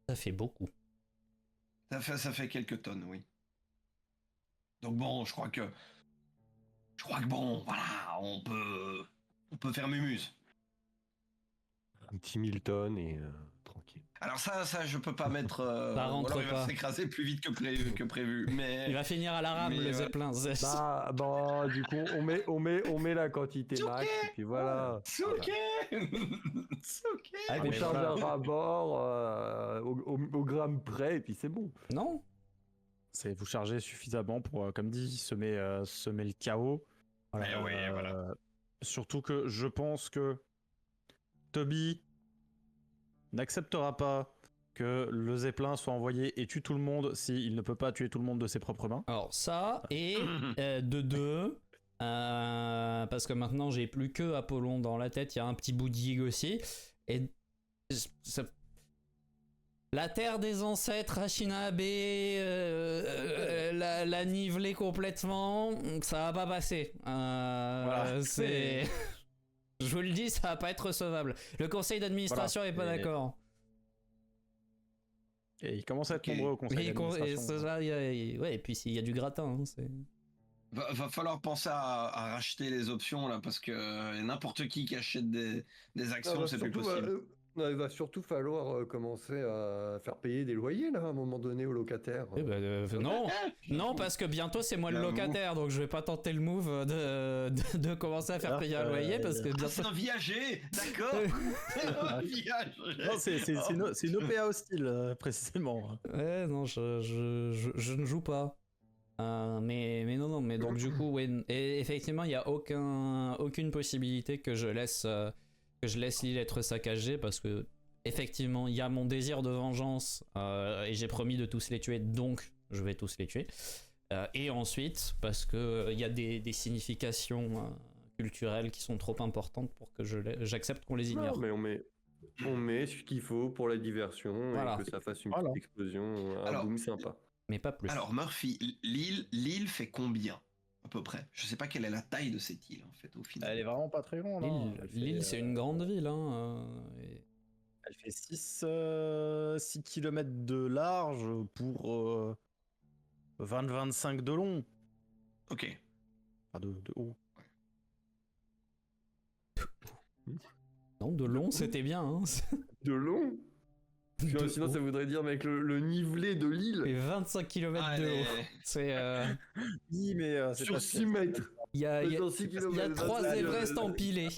Ça fait beaucoup.
Ça fait quelques tonnes, oui. Donc bon, je crois que bon, voilà, on peut faire mumuse.
Un petit Milton et tranquille.
Alors ça, je peux pas mettre.
Ça rentre
ou alors il va
pas.
s'écraser plus vite que prévu. Mais
Il va finir à la rame,
Mais
le
ouais.
Zeppelin.
Bah, bon, du coup, on met la quantité
C'est
max,
ok.
et puis voilà.
c'est ok. C'est ok.
Ah,
On
mais
charge
voilà.
un rapport au gramme près, et puis c'est bon.
Non.
C'est vous chargez suffisamment pour, comme dit, semer le chaos.
Eh ouais, voilà.
Surtout que je pense que Toby n'acceptera pas que le Zeppelin soit envoyé et tue tout le monde s'il ne peut pas tuer tout le monde de ses propres mains.
Alors ça, et de deux, parce que maintenant j'ai plus que Apollon dans la tête, il y a un petit bout d'Ig aussi, et ça- la terre des ancêtres, Ashinabe, la niveler complètement, ça va pas passer. C'est... Je vous le dis, ça va pas être recevable. Le conseil d'administration est pas
Et-
d'accord.
Et il commence à être
Ok.
nombreux au conseil
Oui, et
d'administration.
ça, ouais, et puis s'il y a du gratin, hein, c'est...
Va falloir penser à racheter les options là parce que n'importe qui achète des actions, c'est plus possible.
Il va surtout falloir commencer à faire payer des loyers, là, à un moment donné, aux locataires.
Eh ben, non, non, parce que bientôt c'est moi le
J'avoue.
locataire, donc je vais pas tenter le move de commencer à faire payer un loyer parce que
Ah, c'est
bientôt.
un viager, d'accord. C'est un viager.
Non, c'est une OPA hostile, précisément.
Ouais, non, je ne joue pas. Mais non, mais donc du coup, ouais, et effectivement, il y a aucune possibilité que je laisse l'île être saccagée parce que effectivement, il y a mon désir de vengeance et j'ai promis de tous les tuer, donc je vais tous les tuer. Et ensuite, parce que il y a des significations culturelles qui sont trop importantes pour que j'accepte qu'on les ignore.
Non, mais on met ce qu'il faut pour la diversion
Voilà.
et que ça fasse une
Voilà.
petite explosion, un
Alors-
boom sympa.
Mais pas plus.
Alors Murphy, l'île fait combien à peu près? Je sais pas quelle est la taille de cette île en fait au final.
Elle est vraiment pas très grande. hein.
L'île, c'est une grande ville. Hein,
Elle fait 6 km de large pour 20-25 de long.
Ok.
Enfin, de haut.
Non, de long, c'était bien. Hein.
De long. Parce que
De
sinon,
haut.
ça voudrait dire, mec, le nivelé de l'île
Et 25 km de
Allez.
haut. C'est.
Oui, mais c'est
sur
pas
6 mètres.
Il y a,
Sur 6
il y a
kilomètres,
3
vas-y,
Everest empilés.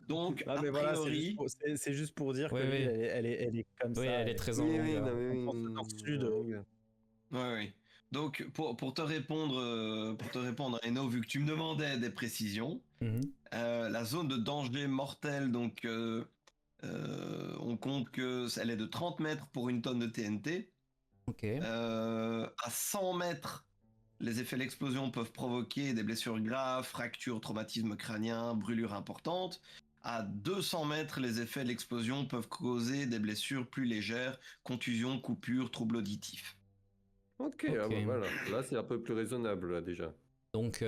Donc
Ah, mais
a
voilà,
priori,
c'est juste pour dire
Oui,
que
oui.
l'île, elle est comme
Oui,
ça.
elle est très en
Oui, oui,
longueur.
non, mais oui.
On pense au nord-sud.
ouais. Donc pour te répondre à Eno, vu que tu me demandais des précisions,
Mhm.
la zone de danger mortel, donc on compte que elle est de 30 mètres pour une tonne de TNT.
Ok.
À 100 mètres, les effets de l'explosion peuvent provoquer des blessures graves, fractures, traumatismes crâniens, brûlures importantes. À 200 mètres, les effets de l'explosion peuvent causer des blessures plus légères, contusions, coupures, troubles auditifs.
Ok, ah
Ok.
bah voilà. Là, c'est un peu plus raisonnable, là, déjà.
Donc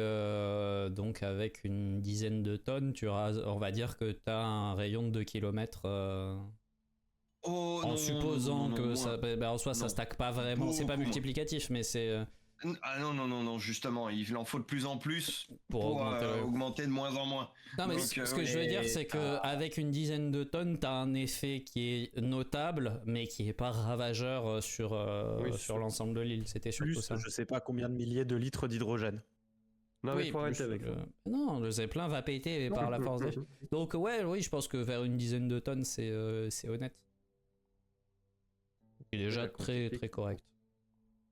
avec une dizaine de tonnes, on va dire que tu as un rayon de 2 km.
Oh,
En
non,
supposant
non,
que
moins.
ça. Bah, en soi, ça
Non.
stack pas vraiment. C'est pas
Beaucoup moins.
multiplicatif, mais c'est.
Ah non, justement, il en faut de plus en plus
Pour
pour
augmenter le-
augmenter de moins en moins.
Non, mais
Donc,
ce que je veux dire, c'est que avec une dizaine de tonnes, t'as un effet qui est notable, mais qui est pas ravageur sur
Oui,
sur l'ensemble de l'île. C'était surtout
Plus,
ça.
je sais pas combien de milliers de litres d'hydrogène.
Non, mais
Oui,
faut arrêter
plus
avec ça.
Non, le Zeppelin va péter par la force des. Donc oui, je pense que vers une dizaine de tonnes, c'est honnête. C'est déjà
la
très
quantité.
très correct.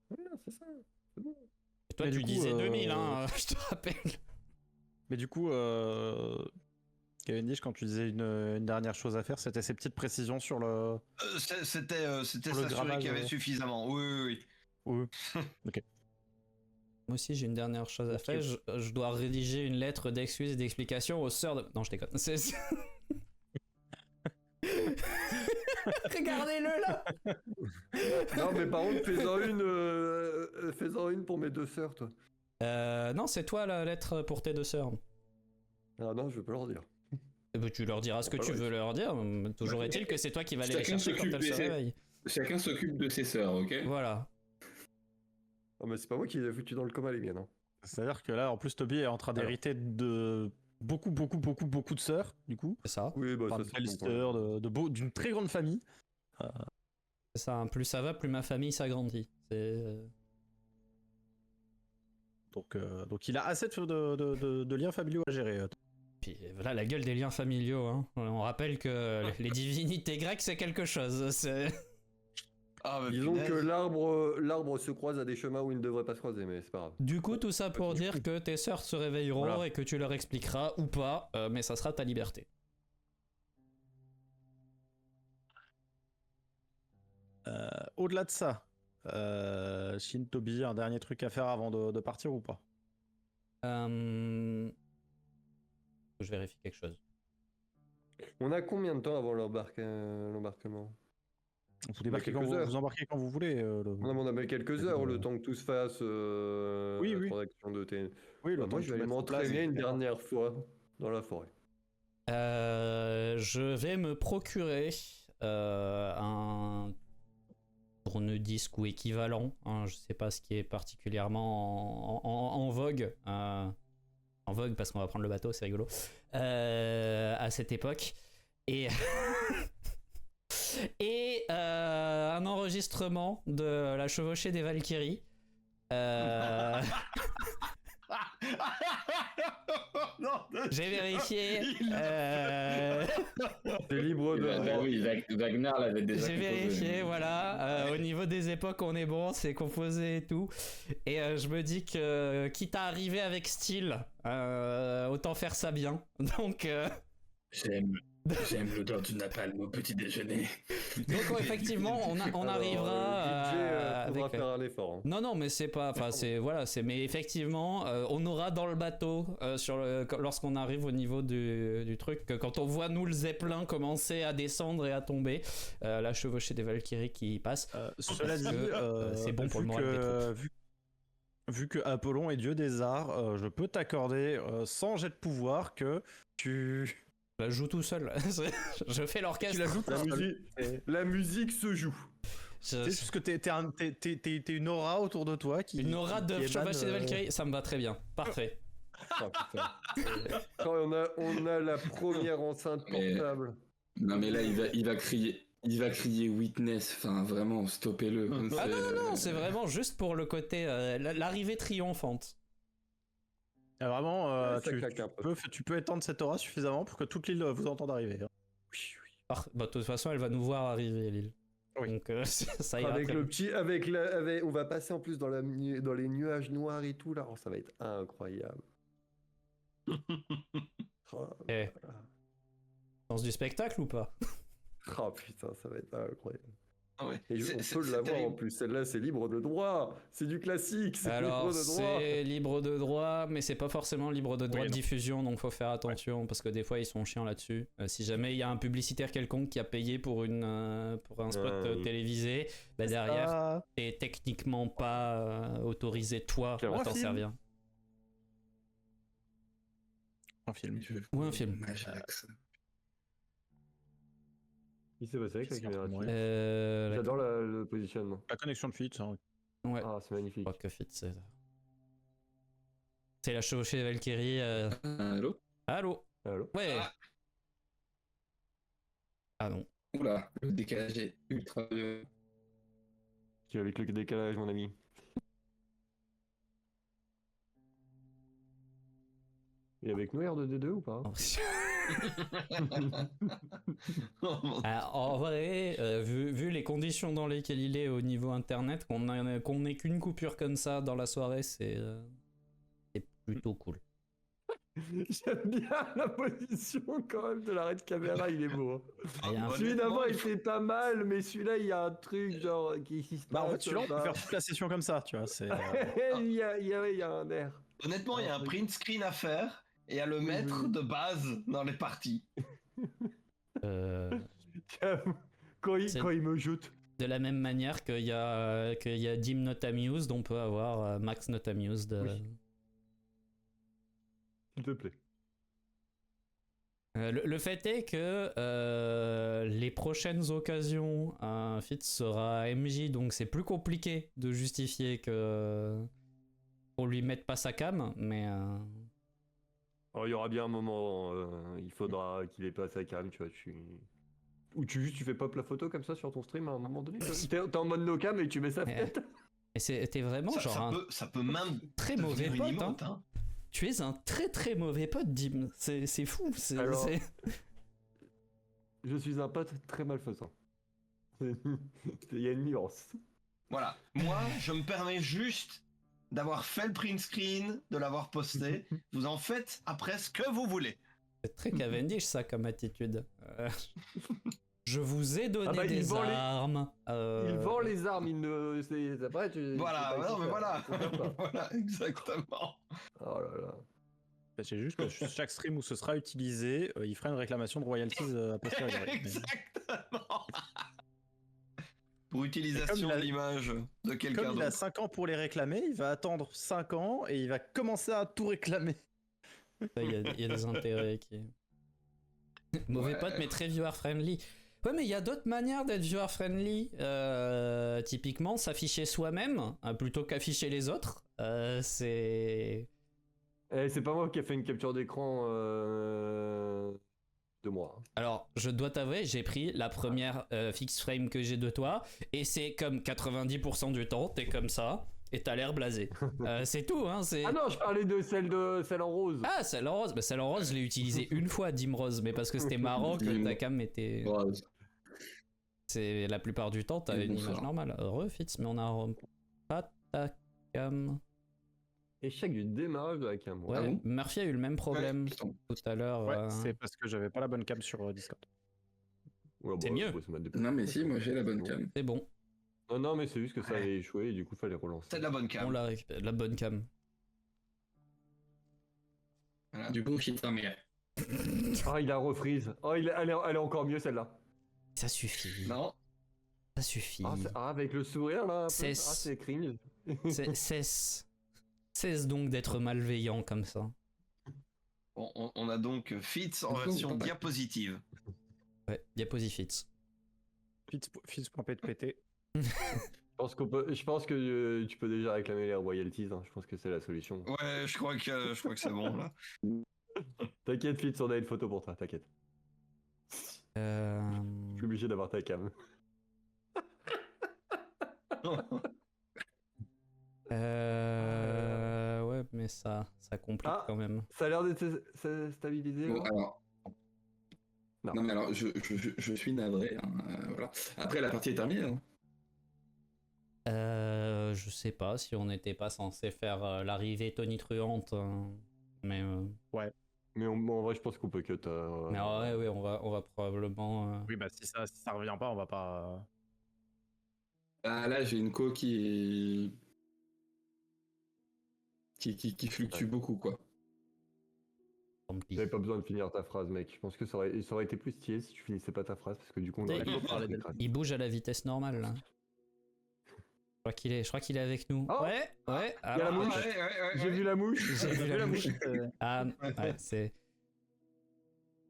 Ouais, c'est ça. C'est bon.
Et toi,
Mais
tu
du coup,
disais 2000, hein, je te rappelle.
Mais du coup, Cavendish, quand tu disais une dernière chose à faire, c'était ces petites précisions sur le.
C'était
Pour le
s'assurer
grammage,
qu'il y avait
ouais.
suffisamment. Oui.
Oui.
Moi aussi, j'ai une dernière chose à faire. Je dois rédiger une lettre d'excuses et d'explications aux sœurs de. Non, je déconne. Regardez-le là.
Non, mais par contre, fais-en une pour mes deux sœurs, toi.
Non, c'est toi la lettre pour tes deux sœurs.
Ah non, je vais pas leur dire.
Eh ben, tu leur diras ce que tu veux leur dire. Toujours est-il que c'est toi qui vas aller les
Chacun
chercher quand
s'occupe
elles se
des-
réveillent.
Chacun s'occupe de ses sœurs, ok?
Voilà.
Ah, mais c'est pas moi qui les ai foutus dans le coma, les miennes. Hein.
C'est-à-dire que là, en plus, Toby est en train d'hériter de beaucoup de sœurs, du coup.
C'est ça.
Oui, bah
Enfin,
ça
de
c'est
belles
bon, quoi.
sœurs, d'une très grande famille.
C'est ça. Hein. Plus ça va, plus ma famille s'agrandit.
Donc il a assez de liens familiaux à gérer.
Puis voilà la gueule des liens familiaux. Hein. On rappelle que les divinités grecques, c'est quelque chose.
Ah, bah,
Disons
punaise.
que l'arbre se croise à des chemins où il ne devrait pas se croiser, mais c'est pas grave.
Du coup, tout ça pour dire que tes sœurs se réveilleront
Voilà.
et que tu leur expliqueras ou pas, mais ça sera ta liberté.
Au-delà de ça, Shin, Toby, un dernier truc à faire avant de partir ou pas?
Je vérifie quelque chose.
On a combien de temps avant l'embarquement?
Vous débarquez
quelques
quand
heures.
vous embarquez quand vous voulez.
On a mis quelques heures, le temps que tout se fasse.
Oui,
la
oui.
transaction de thé.
Oui,
Bah, moi, je vais aller m'entraîner une dernière fois dans la forêt.
Je vais me procurer un tourne-disque ou équivalent. Hein, je sais pas ce qui est particulièrement en vogue. En vogue parce qu'on va prendre le bateau, c'est rigolo. À cette époque. Et. Et un enregistrement de la chevauchée des Valkyries. J'ai vérifié.
T'es libre de.
Bah oui, Wagner l'avait déjà
J'ai
composé.
vérifié, voilà. Au niveau des époques, on est bon, c'est composé et tout. Et je me dis que, quitte à arriver avec style, autant faire ça bien. Donc.
J'aime l'odeur du napalm au petit déjeuner.
Donc effectivement, on arrivera
On
avec.
va faire un effort. Hein.
Non, mais c'est pas. Enfin, c'est voilà, c'est. Mais effectivement, on aura dans le bateau lorsqu'on arrive au niveau du truc, que quand on voit nous le zeppelin commencer à descendre et à tomber, la chevauchée des Valkyries qui passe.
Cela dit,
c'est bon pour le moral des troupes.
Vu que Apollon est dieu des arts, je peux t'accorder sans jet de pouvoir que tu.
Je la joue tout seul. Je fais l'orchestre.
Tu la joues tout seul.
La musique se joue.
C'est juste que t'es une aura autour de toi qui.
Une aura de
qui
chevauchée des
émane,
Valkyries, ça me va très bien. Parfait.
Ah, putain. Quand on a la première enceinte
Mais-
portable.
Non mais là il va crier witness, enfin vraiment stoppez-le.
Ah non, c'est vraiment juste pour le côté l'arrivée triomphante.
Ah, vraiment,
Ça claque un peu.
tu peux étendre cette aura suffisamment pour que toute l'île vous entende arriver. Hein.
Bah, de toute façon, elle va nous voir arriver, l'île.
Oui.
Donc ça ira.
Avec
très
le
bien.
petit, on va passer en plus dans les nuages noirs et tout là. Oh, ça va être incroyable. Oh,
Eh. Sens du spectacle ou pas?
oh, putain, ça va être incroyable.
Ah ouais.
Et
C'est-
on
c'est-
peut
c'est
l'avoir en
terrible.
plus. Celle-là, c'est libre de droit. C'est du classique. C'est
Alors,
libre de droit.
c'est libre de droit, mais c'est pas forcément libre de droit
Oui,
de
non.
diffusion, donc faut faire attention parce que des fois ils sont chiants là-dessus. Si jamais il y a un publicitaire quelconque qui a payé pour un spot
Oui.
télévisé, bah derrière
Ah,
t'es techniquement pas autorisé toi
Clairement.
à t'en
Un film.
servir.
un film.
Ou un film.
Ajax.
Il s'est passé avec la caméra.
Ouais.
J'adore le positionnement.
La connexion de fuite, hein.
Ouais.
Ah, c'est magnifique.
Je crois que Fit, c'est la chevauchée des Valkyries.
Allô?
Allô?
Allô.
Ouais.
Ah.
Ah non.
Oula, le décalage est ultra vieux.
Qui est avec le décalage, mon ami.
Et avec nous R2D2 ou pas?
Oh, mon-
En vrai, vu les conditions dans lesquelles il est au niveau internet, qu'on ait qu'une coupure comme ça dans la soirée, c'est plutôt cool.
J'aime bien la position quand même de l'arrêt de caméra, il est beau. Hein.
Ah, y a un-
Honnêtement,
Celui d'avant il fait pas mal, mais celui-là il y a un truc genre qui se
Bah, en fait,
passe.
celui-là, on peut
bah.
faire toute la session comme ça, tu vois. C'est.
il y a un air.
Honnêtement, il y a un print screen à faire et à le mettre
oui.
de base dans les parties.
euh,
Quand il
C'est-
me jette.
de la même manière qu'il y a Dim Not Amused, on peut avoir Max Not Amused.
Oui. S'il te plaît.
Le fait est que les prochaines occasions, Fitz sera MJ, donc c'est plus compliqué de justifier que qu'on lui mette pas sa cam, mais
Alors, il y aura bien un moment, il faudra qu'il ait pas sa cam, tu vois.
Ou tu fais pop la photo comme ça sur ton stream à un moment donné. T'es en mode no cam et tu mets sa
Ouais.
tête.
Et t'es vraiment
Ça,
genre
ça
un
peut, ça peut même
très
devenir
mauvais
une
pote.
emote,
Hein.
hein.
Tu es un très très mauvais pote, Dim. C'est fou.
Alors-
c'est-
Je suis un pote très malfaisant. Il y a une nuance.
Voilà. Moi, je me permets juste d'avoir fait le print screen, de l'avoir posté. Vous en faites après ce que vous voulez.
C'est très Cavendish ça comme attitude. Je vous ai donné
Ah bah, il
des
vend les-
armes.
Il vend les armes, il ne. Après, tu.
Voilà,
tu sais pas
non,
qui
mais
faire.
voilà.
Faut faire ça.
Voilà, exactement.
Oh là là.
C'est juste que chaque stream où ce sera utilisé, il fera une réclamation de royalties a posteriori.
Exactement. Pour
Et
utilisation
comme il a-
de l'image de quelqu'un
Comme il a
d'autre.
5 ans pour les réclamer, il va attendre 5 ans et il va commencer à tout réclamer.
Il y a des intérêts qui. Mauvais
Ouais.
pote, mais très viewer friendly. Ouais, mais il y a d'autres manières d'être viewer friendly. Typiquement, s'afficher soi-même plutôt qu'afficher les autres. C'est.
C'est pas moi qui ai fait une capture d'écran de moi.
Alors, je dois t'avouer, j'ai pris la première fix frame que j'ai de toi, et c'est comme 90% du temps, t'es comme ça, et t'as l'air blasé. C'est tout, hein.
Ah non, je parlais de celle en rose.
Ah, celle en rose. Bah, celle en rose, je l'ai utilisée une fois, Dim Rose, mais parce que c'était marrant que ta cam était.
Rose.
C'est la plupart du temps, t'as
Et
une
bonsoir.
image normale. Refits, mais on a pas ta cam.
Échec du démarrage de la cam.
Ouais,
Ah bon
Murphy a eu le même problème
Putain.
tout à l'heure.
Ouais, c'est parce que j'avais pas la bonne cam sur Discord.
Ouais,
C'est mieux.
faut se mettre des-
Non, mais si, moi j'ai la bonne cam.
C'est bon,
Non, non, mais c'est juste que ça avait échoué et du coup, fallait relancer.
C'est de la bonne
on
cam.
l'a récupéré. La bonne cam.
Voilà.
Du coup, quitte ta mère.
Ah, il a refreeze. Oh, elle est encore mieux celle-là.
Ça suffit.
Non.
Ça suffit.
Avec le sourire là. Un peu.
Cesse.
C'est cringe.
Cesse donc d'être malveillant comme ça.
Bon, on a donc Fitz en
Pourquoi
version
vous parlez
diapositive.
Ouais, diaposifits.
Fils.ppt.
Je pense que tu peux déjà réclamer les royalties. Hein. Je pense que c'est la solution.
Ouais, je crois que c'est bon là.
T'inquiète, Fitz, on a une photo pour toi. T'inquiète. Je suis obligé d'avoir ta cam.
Ouais, mais ça complique
Ah.
quand même.
Ça a l'air d'être stabilisé.
Bon,
là.
alors.
Non.
Non, mais alors, je suis navré. Hein, voilà. Après, la partie est terminée. Hein.
Je sais pas si on n'était pas censé faire l'arrivée tonitruante, mais
Mais en vrai, je pense qu'on peut cut.
mais ouais, on va probablement.
Oui, bah si ça revient pas, on va pas.
Ah, là, j'ai une co qui fluctue beaucoup, quoi.
Tant pis.
J'avais pas besoin de finir ta phrase, mec. Je pense que ça aurait été plus stylé si tu finissais pas ta phrase parce que du coup, on
Mais
aurait
il-
pas parlé d'elle.
Il bouge à la vitesse normale là. Je crois qu'il est avec nous.
Oh
ouais.
il y a la
Ah,
mouche.
ouais.
J'ai vu la mouche.
J'ai vu la mouche.
Euh,
Ah, ouais, c'est.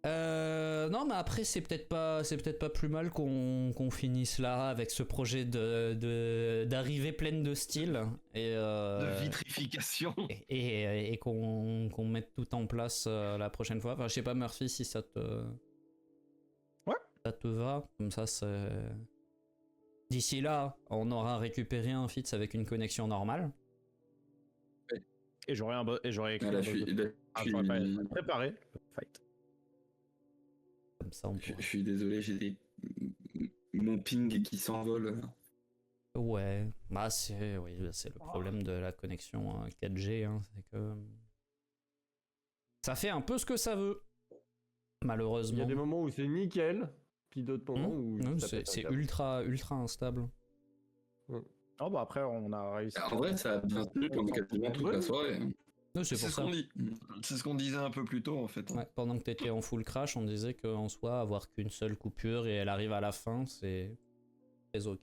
Non, mais après, c'est peut-être pas plus mal qu'on finisse là avec ce projet d'arrivée pleine de style et,
De vitrification.
et qu'on mette tout en place la prochaine fois. Enfin, je sais pas, Murphy, si ça te.
Ouais.
Ça te va. Comme ça, c'est. D'ici là, on aura récupéré un Fitz avec une connexion normale.
Et j'aurais écrit
Ah,
un
là,
boss
je suis,
de-
là,
Ah,
je
j'aurais
suis-
pas préparé le fight.
Comme ça, on
je
pourra.
suis désolé, j'ai mon ping qui s'envole.
Ouais, bah c'est le problème de la connexion 4G, hein, c'est que ça fait un peu ce que ça veut,
Il y
malheureusement.
a des moments où c'est nickel, puis d'autres moments où
Non,
ça pète un
c'est
câble.
ultra instable.
Oh bah après on a réussi.
En vrai, ça a bien tenu pendant quasiment toute la soirée. Hein.
Non, c'est
C'est
pour
ce
ça.
qu'on dit. C'est ce qu'on disait un peu plus tôt en fait.
Ouais, pendant que t'étais en full crash, on disait qu'en soi, avoir qu'une seule coupure et elle arrive à la fin, c'est très ok.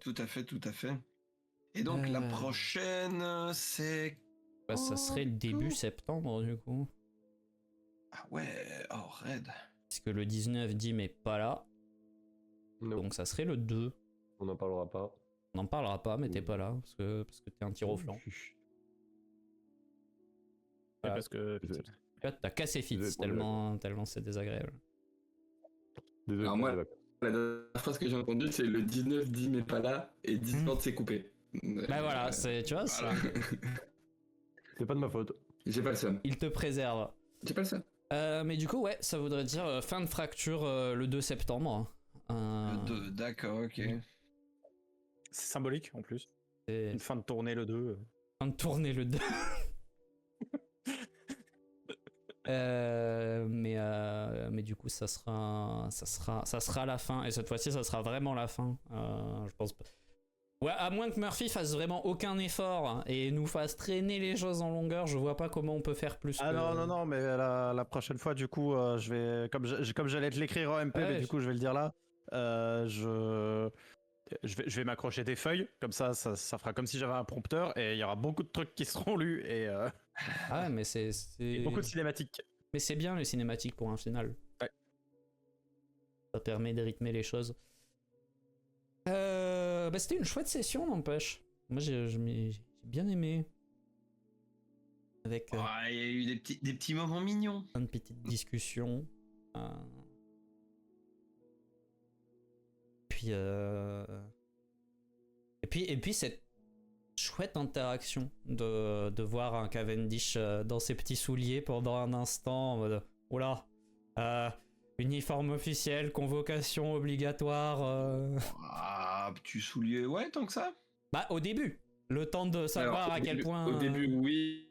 Tout à fait, tout à fait. Et donc la prochaine, c'est...
Bah, ça serait le début septembre du coup.
Ah ouais, oh raid.
Parce que le 19 Dim est pas là,
Non,
donc ça serait le 2.
on n'en parlera pas.
On n'en parlera pas, mais t'es pas là, parce que t'es un tir au flanc.
Ouais, parce que.
Je-
Là, t'as cassé Fitz,
Désolé pour les
tellement c'est désagréable.
Désolé.
Alors moi, la dernière phrase que j'ai entendue, c'est le 19 dit mais pas là, et 19 c'est coupé.
Bah voilà, tu vois,
voilà.
C'est pas de ma faute.
J'ai pas le seum.
il te préserve.
J'ai pas le seum.
Mais du coup, ouais, ça voudrait dire fin de fracture le 2 septembre.
Le 2, d'accord, ok.
C'est symbolique en plus.
C'est
Une fin de tournée le 2.
fin de tourner le 2. Mais du coup, ça sera la fin. Et cette fois-ci, ça sera vraiment la fin. Je pense pas. Ouais, à moins que Murphy fasse vraiment aucun effort et nous fasse traîner les choses en longueur, je vois pas comment on peut faire plus.
Ah
que...
non, mais la prochaine fois, du coup, je vais. Comme j'allais te l'écrire en MP,
Ouais,
mais du coup, je vais le dire là. Je vais m'accrocher des feuilles, comme ça fera comme si j'avais un prompteur et il y aura beaucoup de trucs qui seront lus et
Ah ouais, mais c'est
beaucoup de cinématiques.
Mais c'est bien les cinématiques pour un final.
Ouais.
Ça permet de rythmer les choses. Bah c'était une chouette session, n'empêche. Moi, j'ai bien aimé. Avec
Il y a eu des petits moments mignons.
plein de petites discussions. Puis, et puis cette chouette interaction de voir un Cavendish dans ses petits souliers pendant un instant en mode oula, uniforme officiel, convocation obligatoire.
Ah, tu souliers, ouais, tant que ça.
Bah au début, le temps de savoir
Alors,
à quel point.
Au début, oui.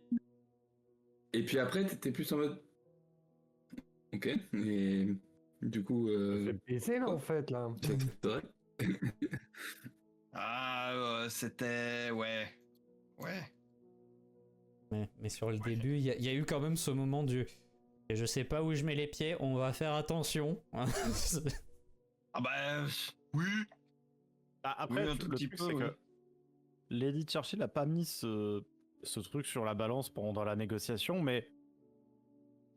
Et puis après, t'étais plus en mode. Ok. Et du coup.
baiser là en fait là.
C'est vrai.
Ah, c'était... Ouais. Ouais.
Mais sur le début, il y a eu quand même ce moment du. Et je sais pas où je mets les pieds, on va faire attention.
Ah bah... Oui.
Après,
Oui, un
le
tout
truc,
petit peu,
c'est
oui.
que Lady Churchill n'a pas mis ce truc sur la balance pendant la négociation, mais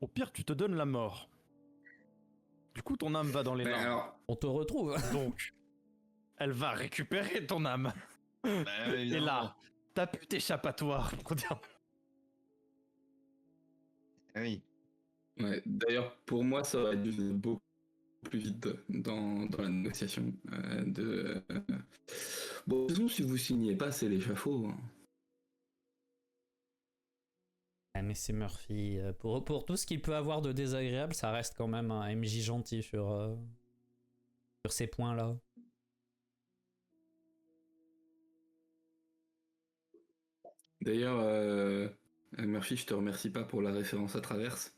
au pire, tu te donnes la mort. Du coup, ton âme va dans les
Mais
larmes.
alors,
On te retrouve.
Donc, elle va récupérer ton âme.
Bah,
Et
évidemment.
là, t'as pu t'échappatoire pour dire.
Oui.
ouais, d'ailleurs, pour moi, ça aurait dû aller beaucoup plus vite dans la négociation. Bon, de toute façon, si vous signez pas, c'est l'échafaud. Hein.
Ah, mais c'est Murphy. Pour tout ce qu'il peut avoir de désagréable, ça reste quand même un MJ gentil sur ces points-là.
D'ailleurs, Murphy, je te remercie pas pour la référence à Traverse.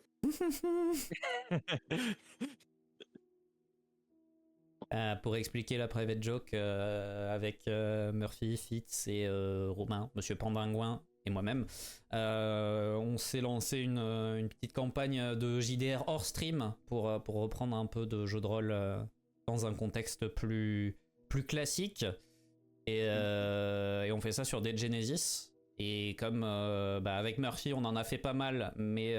Pour expliquer la private joke avec Murphy, Fitz et Romain, Monsieur Pandingouin et moi-même, on s'est lancé une petite campagne de JDR hors stream pour reprendre un peu de jeu de rôle dans un contexte plus classique. Et on fait ça sur Dead Genesis. Et comme avec Murphy, on en a fait pas mal, mais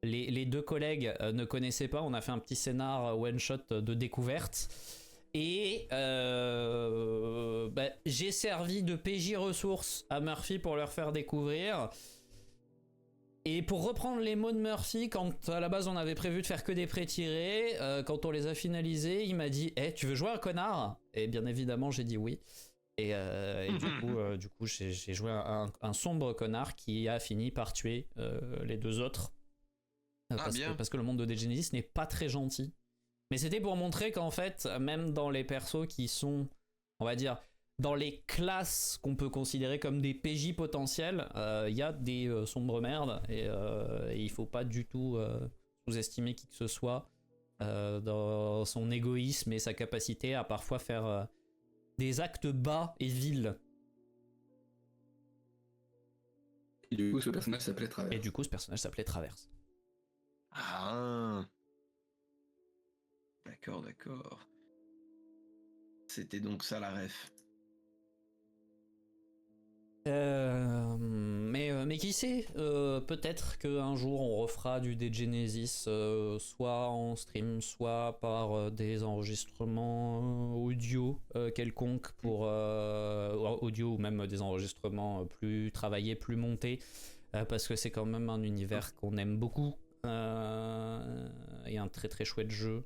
les deux collègues ne connaissaient pas. On a fait un petit scénar one-shot de découverte. Et j'ai servi de PJ ressources à Murphy pour leur faire découvrir. Et pour reprendre les mots de Murphy, quand à la base on avait prévu de faire que des pré-tirés, quand on les a finalisés, il m'a dit « tu veux jouer un connard ?» Et bien évidemment, j'ai dit oui. Et du coup, j'ai joué un sombre connard qui a fini par tuer les deux autres. Parce que le monde de Dead Genesis n'est pas très gentil. Mais c'était pour montrer qu'en fait, même dans les persos qui sont, on va dire, dans les classes qu'on peut considérer comme des PJ potentiels, il y a des sombres merdes et il faut pas du tout sous-estimer qui que ce soit dans son égoïsme et sa capacité à parfois faire des actes bas et vils.
Et du coup, ce personnage s'appelait Traverse.
Et du coup, ce personnage s'appelait Traverse.
Ah. D'accord. C'était donc ça la ref.
Mais qui sait, peut-être qu'un jour on refera du Degenesis, soit en stream, soit par des enregistrements audio quelconques pour audio ou même des enregistrements plus travaillés, plus montés, parce que c'est quand même un univers qu'on aime beaucoup et un très très chouette jeu.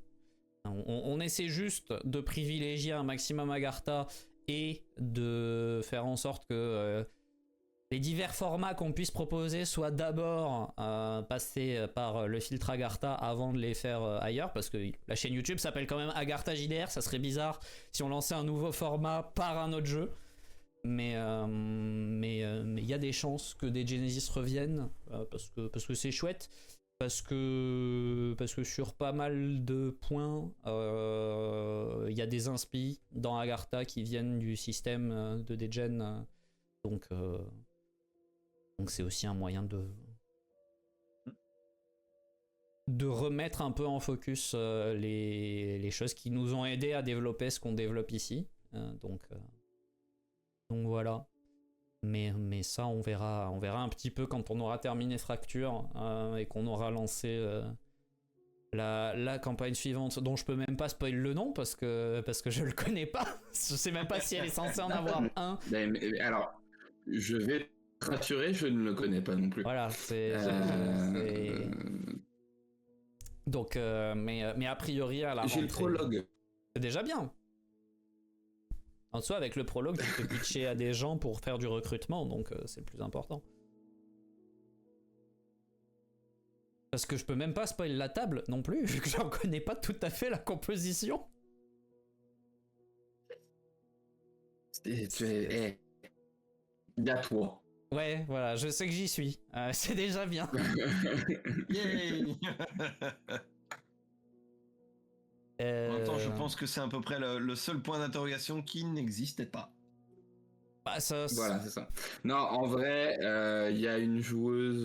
On essaie juste de privilégier un maximum Agartha et de faire en sorte que les divers formats qu'on puisse proposer soient d'abord passés par le filtre Agartha avant de les faire ailleurs, parce que la chaîne YouTube s'appelle quand même Agartha JDR, ça serait bizarre si on lançait un nouveau format par un autre jeu. Mais il y a des chances que des Genesis reviennent, parce que c'est chouette. Parce que sur pas mal de points, il y a des inspi dans Agartha qui viennent du système de Degen. Donc c'est aussi un moyen de remettre un peu en focus les choses qui nous ont aidé à développer ce qu'on développe ici. Donc voilà. Mais ça, on verra un petit peu quand on aura terminé Fracture et qu'on aura lancé la campagne suivante, dont je peux même pas spoil le nom parce que je le connais pas. Je sais même pas si elle est censée en avoir un.
Mais alors, je vais te rassurer, je ne le connais pas non plus.
Voilà, donc, mais a priori à la
J'ai le prologue.
C'est déjà bien. En soi, avec le prologue, tu peux pitcher à des gens pour faire du recrutement, donc c'est le plus important. Parce que je peux même pas spoil la table non plus, vu que j'en connais pas tout à fait la composition.
Gâte-toi.
Ouais, voilà, je sais que j'y suis. C'est déjà bien.
Yay. En même temps, je pense que c'est à peu près le seul point d'interrogation qui n'existait pas.
Bah, ça,
voilà, c'est ça. Non, en vrai, il y a une joueuse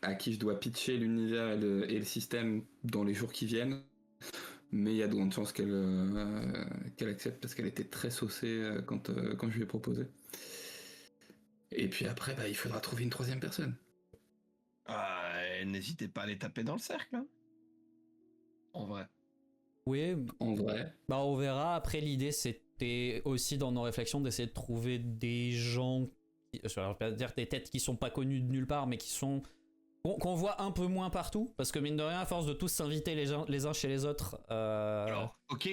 à qui je dois pitcher l'univers et le système dans les jours qui viennent. Mais il y a de grandes chances qu'elle accepte parce qu'elle était très saucée quand je lui ai proposé. Et puis après, il faudra trouver une troisième personne.
N'hésitez pas à les taper dans le cercle. Hein. En vrai.
Oui,
en vrai.
Bah on verra. Après, l'idée c'était aussi dans nos réflexions d'essayer de trouver des gens, je vais pas dire des têtes qui sont pas connues de nulle part, mais qui sont qu'on voit un peu moins partout, parce que mine de rien, à force de tous s'inviter les uns chez les autres.
Alors, ok,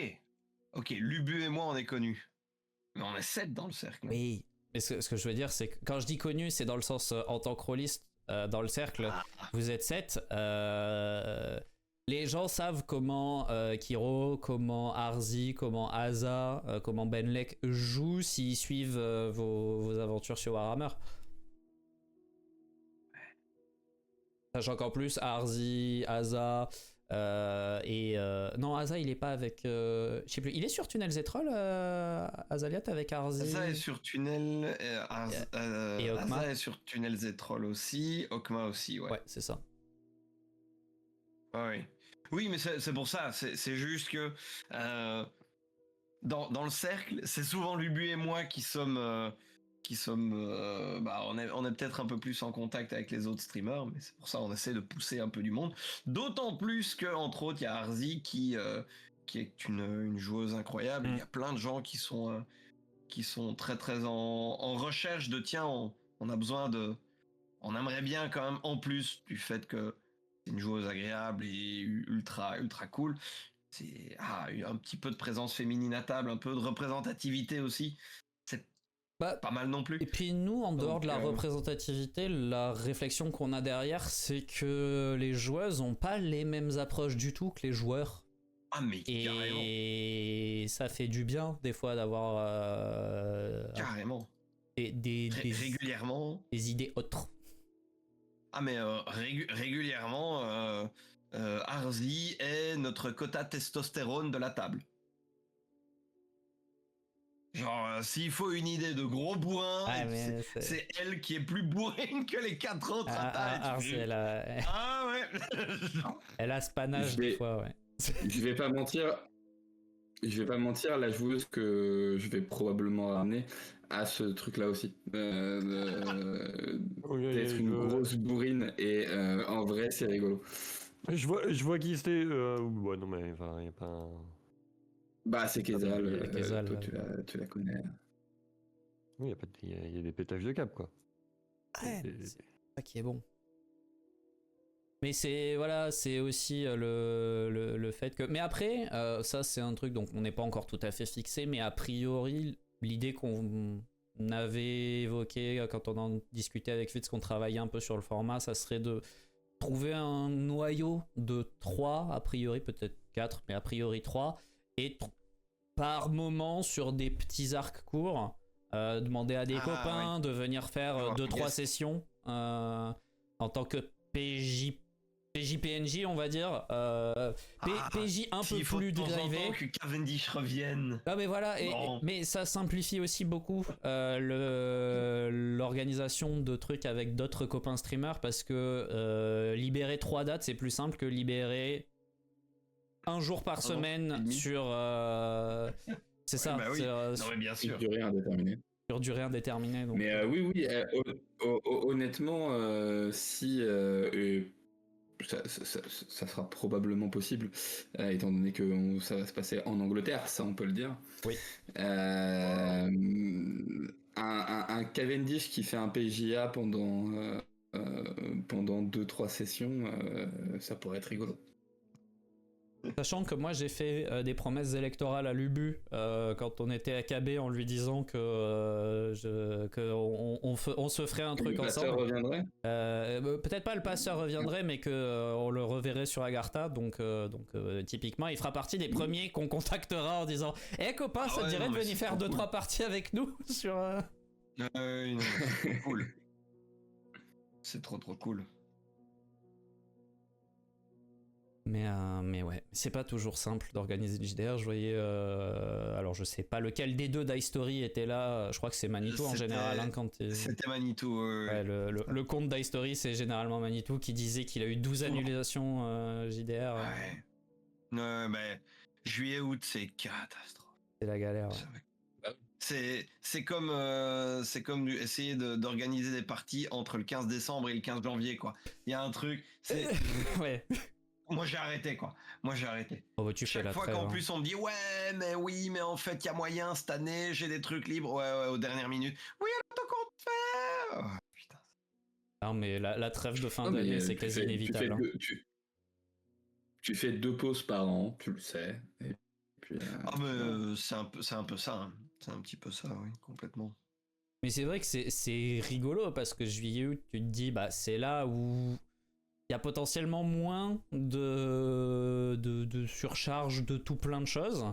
Lubu et moi on est connus, mais on est 7 dans le cercle.
Oui, mais ce que je veux dire, c'est que quand je dis connu, c'est dans le sens en tant que rôliste dans le cercle, vous êtes 7. Les gens savent comment Kiro, comment Arzi, comment Asa, comment Benlek jouent s'ils suivent vos aventures sur Warhammer. Sachant qu'en plus, Arzi, Asa et... non, Asa, il est pas avec... je sais plus, il est sur Tunnel Zetrol, Azaliat, avec Arzi.
Asa est sur Tunnel... et Okma. Asa est sur Tunnel Zetrol aussi, Okma aussi, ouais.
Ouais, c'est ça.
Ah, oui. Oui, mais c'est pour ça, c'est juste que dans le cercle, c'est souvent Lubu et moi qui sommes on est peut-être un peu plus en contact avec les autres streamers, mais c'est pour ça on essaie de pousser un peu du monde. D'autant plus que entre autres il y a Arzi qui est une joueuse incroyable. Il y a plein de gens qui sont très très en recherche de on a besoin on aimerait bien quand même, en plus du fait que c'est une joueuse agréable et ultra ultra cool, c'est un petit peu de présence féminine à table, un peu de représentativité aussi. C'est pas mal non plus.
Et puis nous, en dehors de la représentativité, la réflexion qu'on a derrière, c'est que les joueuses ont pas les mêmes approches du tout que les joueurs.
Ah mais carrément.
Et ça fait du bien des fois d'avoir
carrément régulièrement
des idées autres.
Ah mais régulièrement Arzi est notre quota testostérone de la table. Genre s'il faut une idée de gros bourrin, c'est elle qui est plus bourrine que les 4 autres à table.
Arzi,
ah ouais.
Elle a ce panache des fois, ouais.
Je vais pas mentir, Je vais pas mentir, la joueuse que je vais probablement ramener a ce truc-là aussi. D'être une grosse bourrine et en vrai, c'est rigolo.
Je vois qui c'était. Ouais, non, mais enfin, y a pas un...
Bah, c'est Kézal,
il y a Kézal,
toi,
ouais.
tu la connais.
Oui, y a des pétages de cap, quoi.
Ouais, c'est ça qui est bon. Mais c'est voilà, c'est aussi le fait que. Mais après, ça c'est un truc donc on n'est pas encore tout à fait fixé, mais a priori l'idée qu'on avait évoquée quand on en discutait avec Fitz, qu'on travaillait un peu sur le format, ça serait de trouver un noyau de 3, a priori peut-être 4, mais a priori 3, et par moment sur des petits arcs courts, demander à des copains de venir faire 2-3 sessions en tant que PNJ, on va dire. PJ un peu plus dérivé.
Il faut que Cavendish revienne.
Ah mais voilà, mais ça simplifie aussi beaucoup l'organisation de trucs avec d'autres copains streamers, parce que libérer 3 dates, c'est plus simple que libérer un jour par semaine sur... c'est ça.
Bah oui. Non mais bien sûr.
Durée indéterminée.
Sur durée indéterminée. Donc,
mais oui, honnêtement, si... ça sera probablement possible, étant donné que ça va se passer en Angleterre, ça on peut le dire.
Oui.
Un Cavendish qui fait un PJA pendant 2-3 sessions, ça pourrait être rigolo.
Sachant que moi j'ai fait des promesses électorales à Lubu quand on était à KB en lui disant que on se ferait un truc ensemble.
Le passeur reviendrait.
Peut-être pas le passeur reviendrait, mais que on le reverrait sur Agartha. Donc typiquement, il fera partie des premiers qu'on contactera en disant copain, ça te dirait de venir faire 2-3 parties avec nous sur.
Non, c'est cool. C'est trop cool.
Mais ouais, c'est pas toujours simple d'organiser le JDR. Je voyais, alors je sais pas lequel des deux d'History était là. Je crois que c'est Manitou en général.
C'était Manitou.
Ouais, le compte d'History, c'est généralement Manitou qui disait qu'il a eu 12 annulations JDR.
Ouais, mais juillet-août, c'est catastrophe.
C'est la galère. Ouais.
C'est comme essayer d'organiser des parties entre le 15 décembre et le 15 janvier, quoi. Il y a un truc.
Ouais.
Moi j'ai arrêté, quoi.
Oh, bah,
Chaque fois qu'en plus on me dit mais en fait il y a moyen cette année, j'ai des trucs libres, ouais, aux dernières minutes. Oui, alors qu'on te fait. Oh, putain.
Non mais la trêve de fin d'année, c'est quasi inévitable.
Tu fais 2 pauses par an, tu le sais. Et puis,
c'est un peu ça. Hein. C'est un petit peu ça, oui, complètement.
Mais c'est vrai que c'est rigolo parce que juillet-août, tu te dis c'est là où il y a potentiellement moins de surcharge de tout plein de choses.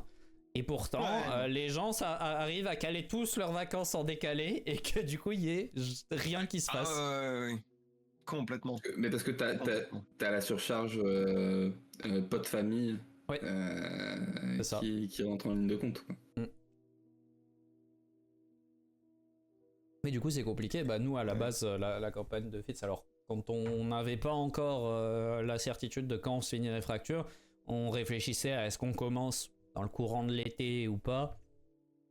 Et pourtant, les gens arrivent à caler tous leurs vacances en décalé et que du coup, il y ait rien qui se passe.
Oui. Complètement.
Mais parce que t'as la surcharge pote famille qui rentre en ligne de compte, quoi.
Mais du coup, c'est compliqué. Nous, à la base, la campagne de Fitz, alors quand on n'avait pas encore la certitude de quand on se finirait Fracture, on réfléchissait à est-ce qu'on commence dans le courant de l'été ou pas.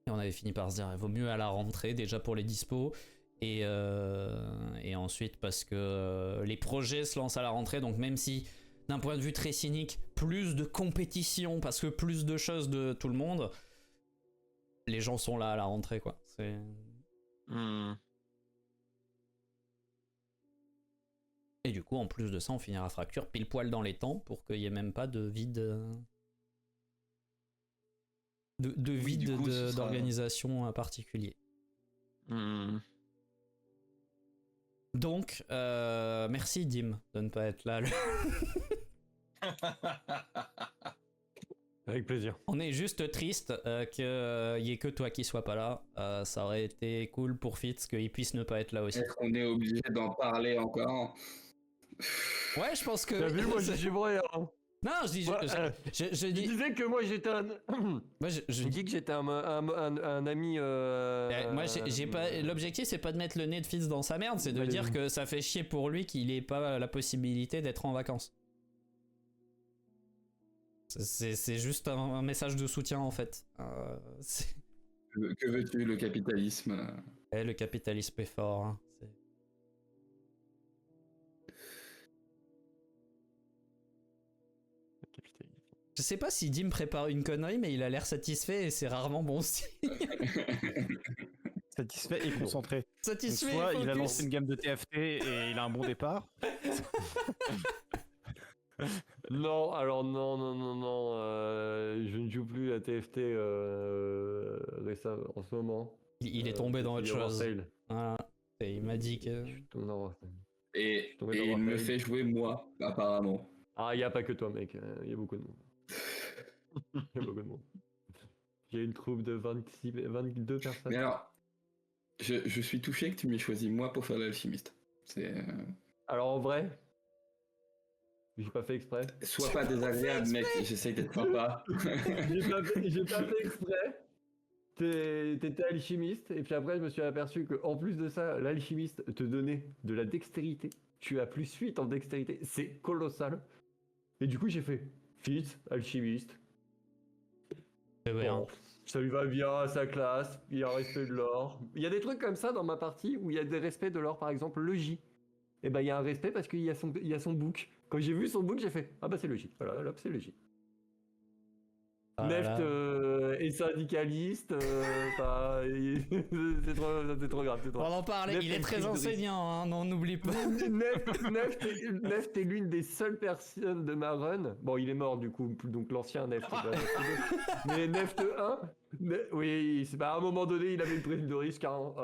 Et on avait fini par se dire il vaut mieux à la rentrée déjà pour les dispos. Et ensuite parce que les projets se lancent à la rentrée, donc même si d'un point de vue très cynique, plus de compétition parce que plus de choses de tout le monde, les gens sont là à la rentrée, quoi. C'est... Et du coup, en plus de ça, on finira Fracture pile poil dans les temps pour qu'il n'y ait même pas de vide d'organisation particulier. Donc, merci Dim de ne pas être là.
Avec plaisir.
On est juste triste qu'il n'y ait que toi qui sois pas là. Ça aurait été cool pour Fitz qu'il puisse ne pas être là aussi.
Est-ce qu'on est obligé d'en parler encore?
Ouais, je pense que...
T'as vu, moi j'y suis vrai, hein.
Non, je dis... Je dis...
disais que moi j'étais un...
Moi, je
dis que j'étais un ami...
Moi, j'ai pas... L'objectif, c'est pas de mettre le nez de Fitz dans sa merde, c'est de dire que ça fait chier pour lui qu'il ait pas la possibilité d'être en vacances. C'est juste un message de soutien en fait.
Que veux-tu, le capitalisme
Le capitalisme est fort. Hein. Je sais pas si Dim prépare une connerie, mais il a l'air satisfait et c'est rarement bon signe.
Satisfait et concentré.
Satisfait.
Donc, soit
et
il a
focus.
lancé une gamme de TFT et il a un bon départ.
Non, alors non, je ne joue plus à TFT récemment, en ce moment.
Il est tombé dans autre
il y a
chose.
Warsail.
Voilà. Et il m'a dit que.
Je suis tombé dans Warsail.
Et
tombé dans
il me
Warsail.
fait jouer moi, apparemment.
Ah, il n'y a pas que toi, mec. Il y a beaucoup de monde. Il y a beaucoup de monde. J'ai une troupe de 22 personnes.
Mais alors, je suis touché que tu m'aies choisi moi pour faire l'alchimiste. C'est...
Alors en vrai, j'ai pas fait exprès.
Sois pas désagréable, mec, j'essaye d'être sympa.
J'ai pas fait exprès. T'étais alchimiste, et puis après je me suis aperçu que en plus de ça, l'alchimiste te donnait de la dextérité. Tu as plus 8 en dextérité, c'est colossal. Et du coup j'ai fait Fitz, alchimiste.
C'est bien.
Bon, ça lui va bien à sa classe, il y a un respect de l'or. Il y a des trucs comme ça dans ma partie où il y a des respects de l'or, par exemple le J. Et ben il y a un respect parce qu'il y a son book. Quand j'ai vu son book, j'ai fait ah bah c'est le J. Voilà, hop, c'est le J.
Ah là
Neft
là.
est syndicaliste, c'est trop grave. C'est trop
On
grave.
en parlait,
Neft
il
a
est
une
très
prise de risque.
enseignant, hein, non, n'oublie pas.
Neft est l'une des seules personnes de ma run. Bon, il est mort du coup, donc l'ancien Neft. Mais Neft 1, oui, c'est à un moment donné, il avait une prime de risque. Hein,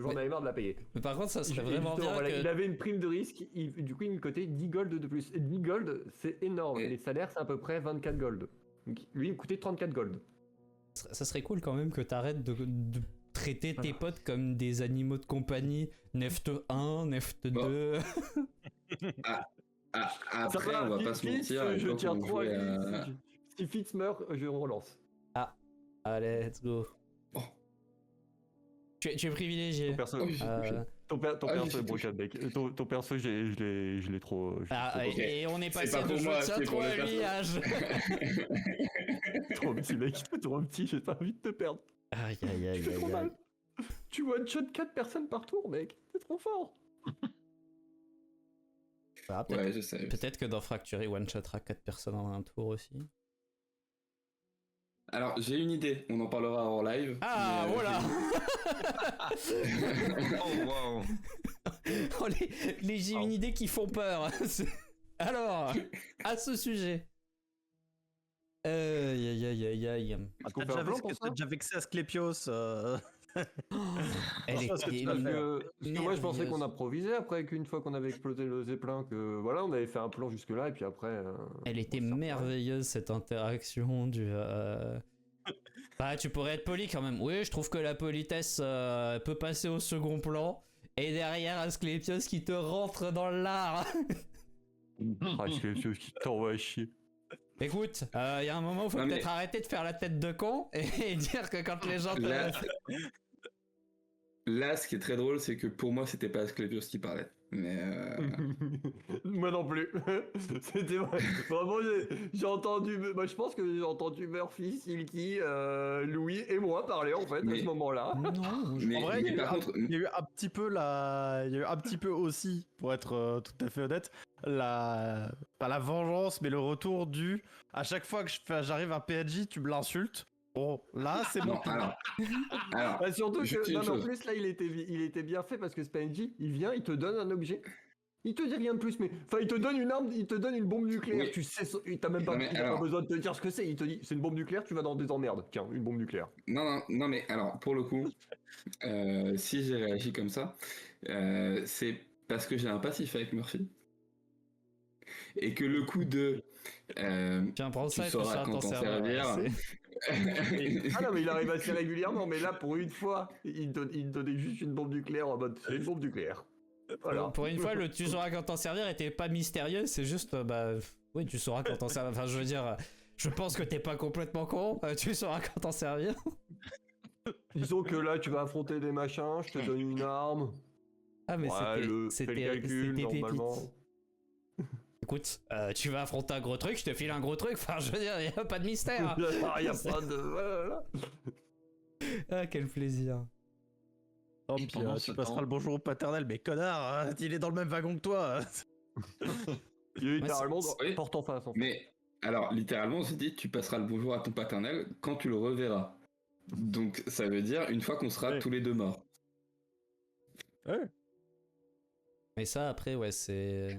j'en avais marre de la payer.
Mais par contre, ça serait
Et
vraiment
justement,
bien
voilà,
que...
il avait une prime de risque, du coup il me cotait 10 gold de plus. Et 10 gold, c'est énorme.
Et-
Les salaires, c'est à peu près 24 gold. Donc, lui, il me coûtait 34 gold.
Ça serait cool quand même que t'arrêtes de traiter tes potes comme des animaux de compagnie. Neft 1, Neft 2...
Après,
Ça va,
on va pas se
Fitz,
mentir. à
je
l'époque,
tiens
on
trop à
jouait
lui.
à-
Si Fitz meurt, je relance.
Allez, let's go.
Oh.
Tu es privilégié.
Ton perso,
Oh, j'ai-
ton
Ah,
perso
j'ai
est broken, mec. Ton perso, je l'ai trop.
Ah,
Ok.
et on est
C'est
passé
pas
de
pour
jeu
moi,
de ça
c'est pour
3
le
à 8 âge.
trop petit, mec. Trop petit, j'ai pas envie de te perdre.
Aïe, aïe, aïe,
Tu fais trop
aïe, aïe.
mal. Tu one-shot 4 personnes par tour, mec. C'est trop fort.
Ah, peut-être
Ouais, je sais.
peut-être que dans Fracturé, one-shotera 4 personnes en un tour aussi.
Alors, j'ai une idée, on en parlera hors live.
Ah,
mais,
voilà.
Oh waouh.
Oh, j'ai une idée qui font peur. Alors, à ce sujet. Aïe, aïe, aïe, aïe, aïe.
Est-ce qu'on
T'as
fait un
déjà,
plan pour ça
déjà vexé Asclepios
Elle
Parce que
était
tu vas faire.
Parce que moi je pensais
merveilleuse.
qu'on improvisait après qu'une fois qu'on avait explosé le Zeppelin, que voilà, on avait fait un plan jusque là et puis après.
Elle était
on s'est reparlé.
merveilleuse cette interaction du. Bah, tu pourrais être poli quand même. Oui, je trouve que la politesse peut passer au second plan. Et derrière, Asclepios qui te rentre dans l'art.
Ah, c'est quelque chose qui t'envoie chier.
Écoute, il y a un moment où il faut
Non, mais-
peut-être arrêter de faire la tête de con et dire que quand les gens te.
Là, là, ce qui est très drôle, c'est que pour moi, c'était pas Asclepios qui parlait. Mais
Moi non plus. C'était vraiment j'ai entendu. Moi je pense que j'ai entendu Murphy, Silky, Louis et moi parler en fait à
Mais-
ce moment-là.
Non, je-
Mais-
En vrai, il y a eu
par
un-
contre-
il y a eu un petit peu il y a eu un petit peu aussi, pour être tout à fait honnête, pas la vengeance, mais le retour du. À chaque fois que j'arrive à PNJ, tu me l'insultes. Bon, là, c'est bon.
non, alors,
Bah, surtout
Juste
que
une
non, mais en
chose.
plus là il était bien fait parce que Spenji il vient, il te donne un objet. Il te dit rien de plus, mais enfin il te donne une arme, il te donne une bombe nucléaire.
Oui.
Tu sais, t'as même pas,
Non, mais
il a pas
alors-
besoin de te dire ce que c'est. Il te dit c'est une bombe nucléaire, tu vas dans des emmerdes. Tiens, une bombe nucléaire.
non, mais alors, pour le coup, si j'ai réagi comme ça, c'est parce que j'ai un passif avec Murphy. Et que le coup de.
Tiens, prends
Tu
ça et tu
sauras
sauras
quand
t'en
t'en
servir.
servir.
Ah non mais il arrive assez régulièrement, mais là pour une fois, il donnait juste une bombe nucléaire en mode c'est une bombe nucléaire. Voilà.
Pour une fois, le tu sauras quand t'en servir était pas mystérieux, c'est juste, bah, oui, tu sauras quand t'en servir. Enfin, je veux dire, je pense que t'es pas complètement con, tu sauras quand t'en servir.
Disons que là tu vas affronter des machins, je te donne une arme.
Ah, mais
Ouais, fais le
c'était
calcul
pépite.
normalement.
écoute, tu vas affronter un gros truc, je te file un gros truc, enfin je veux dire, il y a pas de mystère.
Il y a pas de. Voilà.
Ah, quel plaisir.
Oh,
Et
puis,
pendant
tu
ce
passeras
temps-
le bonjour au paternel, mais connard, il est dans le même wagon que toi.
Il est littéralement
Oui.
porte en face. En fait.
Mais alors, littéralement, on s'est dit, tu passeras le bonjour à ton paternel quand tu le reverras. Donc, ça veut dire une fois qu'on sera
Ouais.
tous les deux morts.
Mais ça, après, ouais, c'est.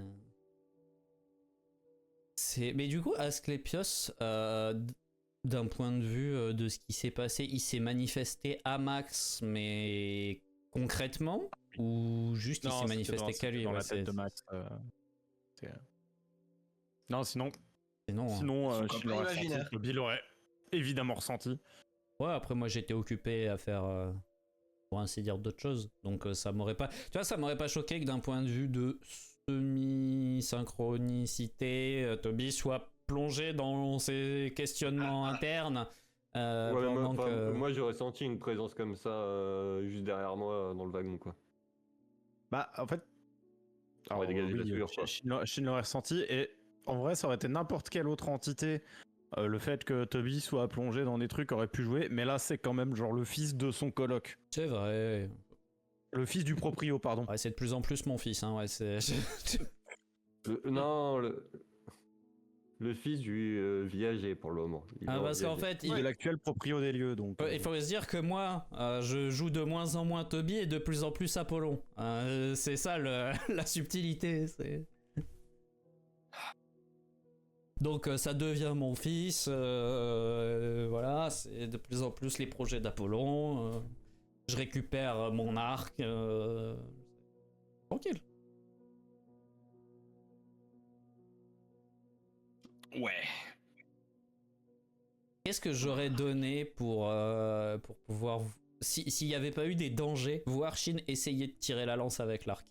Mais du coup, Asclépios, d'un point de vue de ce qui s'est passé, il s'est manifesté à Max, mais concrètement ou juste il s'est manifesté qu'à lui?
dans
Ouais,
la tête de Max. Non, sinon,
Sinon,
sinon
Son
je
copain
l'aurais ressenti.
imaginaire.
Toby l'aurait évidemment ressenti.
ouais, après moi j'étais occupé à faire, pour ainsi dire, d'autres choses. Donc ça m'aurait pas. Tu vois, ça m'aurait pas choqué que d'un point de vue de semi-synchronicité, Toby soit plongé dans ses questionnements internes.
Ouais, mais
Pendant
enfin,
que...
moi j'aurais senti une présence comme ça juste derrière moi dans le wagon quoi.
Bah, en fait.
On va dégager la sueur, quoi.
Shin l'aurait ressenti, et en vrai, ça aurait été n'importe quelle autre entité. Le fait que Toby soit plongé dans des trucs aurait pu jouer, mais là, c'est quand même genre le fils de son coloc.
C'est vrai.
Le fils du proprio, pardon.
Ouais, c'est de plus en plus mon fils, hein, ouais, c'est...
Non, le fils du viager pour le moment. Il
Ah,
est en
parce qu'en
viager.
fait,
Il est l'actuel proprio des lieux, donc.
il faut se dire que moi, je joue de moins en moins Toby et de plus en plus Apollon. C'est ça la subtilité. Donc ça devient mon fils. Voilà, c'est de plus en plus les projets d'Apollon. Je récupère mon arc. Tranquille.
Ouais.
Qu'est-ce que j'aurais donné pour pouvoir, s'il n'y avait pas eu des dangers, voir Shin essayer de tirer la lance avec l'arc.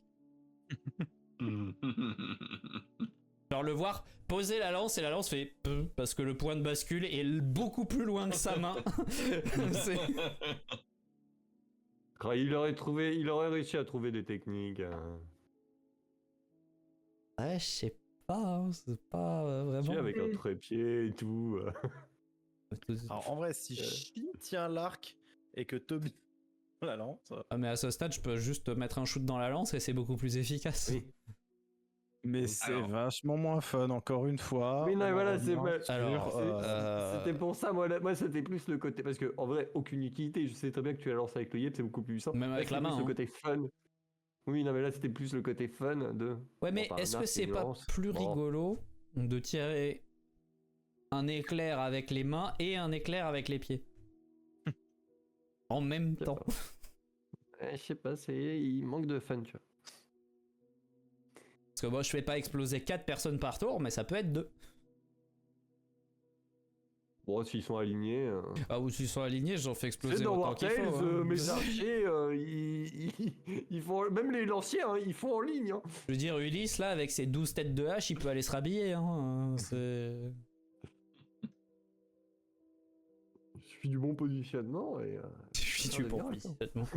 Genre le voir poser la lance et la lance fait peu parce que le point de bascule est beaucoup plus loin que sa main.
Il aurait réussi à trouver des techniques.
Ouais, je sais pas, hein, c'est pas
Tu sais,
vraiment.
avec un trépied et tout.
Alors, en vrai, si Shin tient l'arc et que Toby la lance.
Ah, mais à ce stade, je peux juste mettre un shoot dans la lance et c'est beaucoup plus efficace.
Oui.
Mais c'est
Alors.
vachement moins fun, encore une fois.
Oui, non,
On
voilà,
en
c'est.
revient
Alors,
sur,
C'était pour ça, moi c'était plus le côté. Parce que en vrai, aucune utilité. Je sais très bien que tu la lances avec le yep, c'est beaucoup plus simple.
Même
Là,
avec la
c'était
main,
plus
hein.
le côté fun. Oui, non, mais là c'était plus le côté fun de.
Ouais, mais
Bon, par
est-ce
un
que
arc
c'est
et une
pas
lance.
plus
Bon.
rigolo de tirer un éclair avec les mains et un éclair avec les pieds en même
Je sais
temps?
pas. Je sais pas, il manque de fun, tu vois.
Parce que moi, je fais pas exploser 4 personnes par tour, mais ça peut être 2.
Bon, s'ils sont alignés.
Ah, ou s'ils sont alignés, j'en fais
Tu
exploser
sais, dans
autant qu'il
Wartales,
faut. hein.
mes archers, ils font. Même les lanciers, hein, ils font en ligne. Hein.
Je veux dire, Ulysse, là, avec ses 12 têtes de hache, il peut aller se rhabiller. Hein. C'est...
Je suis du bon positionnement et.
Je
Ah,
suis
mais
bon
bien,
positionnement.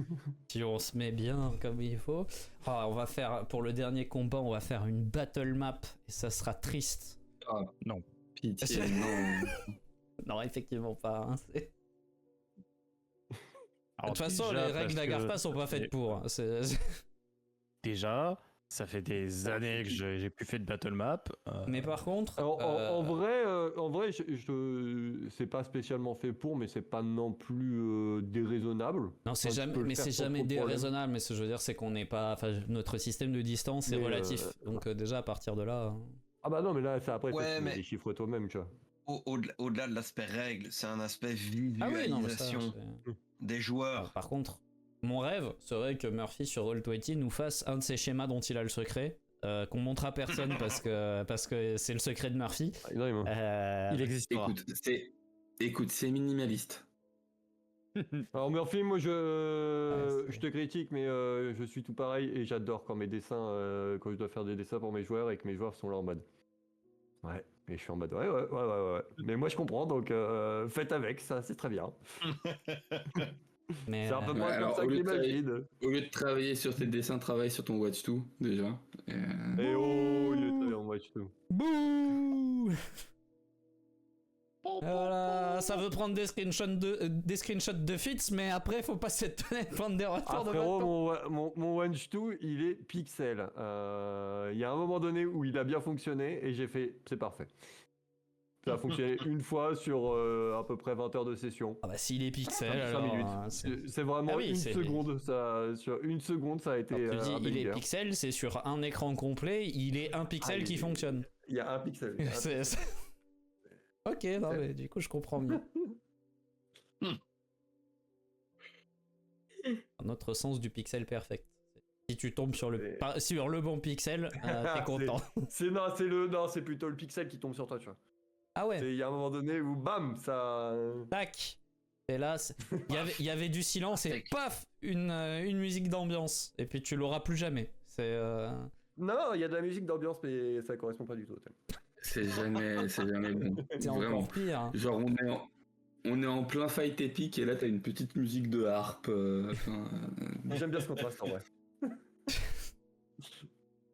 Si on se met bien comme il faut. Ah, on va faire, pour le dernier combat, on va faire une battle map. Et ça sera triste.
Pitié, non.
Non, effectivement pas. Hein. De
Alors,
toute façon,
déjà,
les règles
parce
d'Agartha
que
sont pas
ça fait-
faites pour. Hein.
Déjà, ça fait des années que j'ai plus fait de battle map.
Mais par contre,
En vrai, c'est pas spécialement fait pour, mais c'est pas non plus déraisonnable.
non, c'est
Enfin, tu
jamais,
peux le
mais
faire
c'est
sans
jamais
trop de problème.
déraisonnable. Mais ce que je veux dire, c'est qu'on n'est pas, enfin, notre système de distance est
Mais,
relatif. Donc déjà à partir de là. Hein.
Ah bah non, mais là, ça après,
Ouais,
ça, tu
mais-
mets des chiffres toi-même, tu vois.
Au-delà de l'aspect règle, c'est un aspect
Ah oui, non, mais ça.
visualisation des joueurs.
Par contre, mon rêve serait que Murphy sur Roll20 nous fasse un de ces schémas dont il a le secret, qu'on montre à personne parce que c'est le secret de Murphy.
Ah, non,
Il existera.
Écoute, c'est minimaliste.
Alors Murphy, moi
Ouais,
je te critique, mais je suis tout pareil et j'adore quand mes dessins, quand je dois faire des dessins pour mes joueurs et que mes joueurs sont là en mode. Ouais, et je suis en mode ouais. Mais moi je comprends, donc faites avec, ça c'est très bien.
Mais
C'est un peu
Ouais,
moins
alors,
comme ça
au
que
lieu de
j'imagine.
Au lieu de travailler sur tes dessins, travaille sur ton Watch 2 déjà.
Et oh, il est très bien,
Watch 2.
Bouh. Voilà, ça veut prendre des screenshots de Fitz, mais après, faut pas s'étonner de prendre des retours
Ah
de
frérot,
bâton.
mon Watch 2, il est pixel. Il y a un moment donné où il a bien fonctionné et j'ai fait, c'est parfait. Ça a fonctionné une fois sur à peu près 20 heures de session.
Ah bah s'il est pixel,
5
alors...
minutes. C'est vraiment
Ah oui,
une
c'est-
seconde. Sur une seconde, ça a été
Quand tu dis
un
il est
banger.
pixel, c'est sur un écran complet, il est un pixel
Ah,
qui fonctionne.
Il y a un pixel. il y a un
C'est-
pixel.
Ok, non, mais du coup je comprends mieux. Un autre sens du pixel perfect. Si tu tombes sur
C'est-
sur le bon pixel, t'es content.
C'est plutôt le pixel qui tombe sur toi, tu vois.
Ah ouais,
Il y a un moment donné où bam, ça.
tac. Et là, il y avait du silence et paf, une musique d'ambiance. Et puis tu l'auras plus jamais. C'est
Non, il y a de la musique d'ambiance, mais ça correspond pas du tout au thème.
C'est jamais bon.
c'est
Vraiment.
encore pire.
Genre, on est en plein fight épique et là, t'as une petite musique de harpe.
J'aime bien ce contraste en vrai.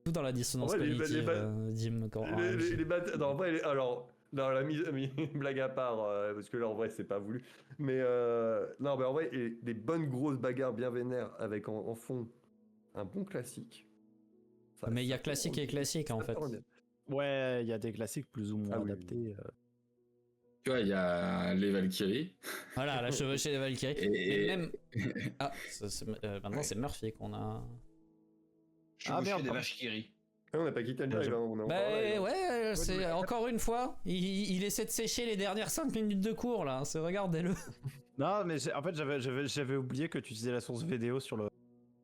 Tout dans la dissonance
En vrai,
cognitive, Dim.
Non, en vrai, alors, non, la mise, blague à part, parce que là, en vrai, c'est pas voulu. Mais, non, mais en vrai, des bonnes grosses bagarres bien vénères avec en fond un bon classique. Ça-
Mais il y a
ça
classique
tourne-
et classique en
ça
fait.
tourne bien.
Ouais, il y a des classiques plus ou moins
Ah oui,
adaptés.
Tu vois, il y a les Valkyries.
Voilà, la chevauchée des Valkyries.
Et-
Et même. Ah, maintenant c'est Murphy qu'on a.
Chevaucher
merde,
des
pardon.
vaches qui rient.
Ah, on n'a pas quitté le live, hein, on est encore
Bah
là, hein.
ouais, c'est encore une fois, il essaie de sécher les dernières 5 minutes de cours là, regardez-le.
Non, mais en fait, j'avais oublié que tu utilisais la source vidéo sur le.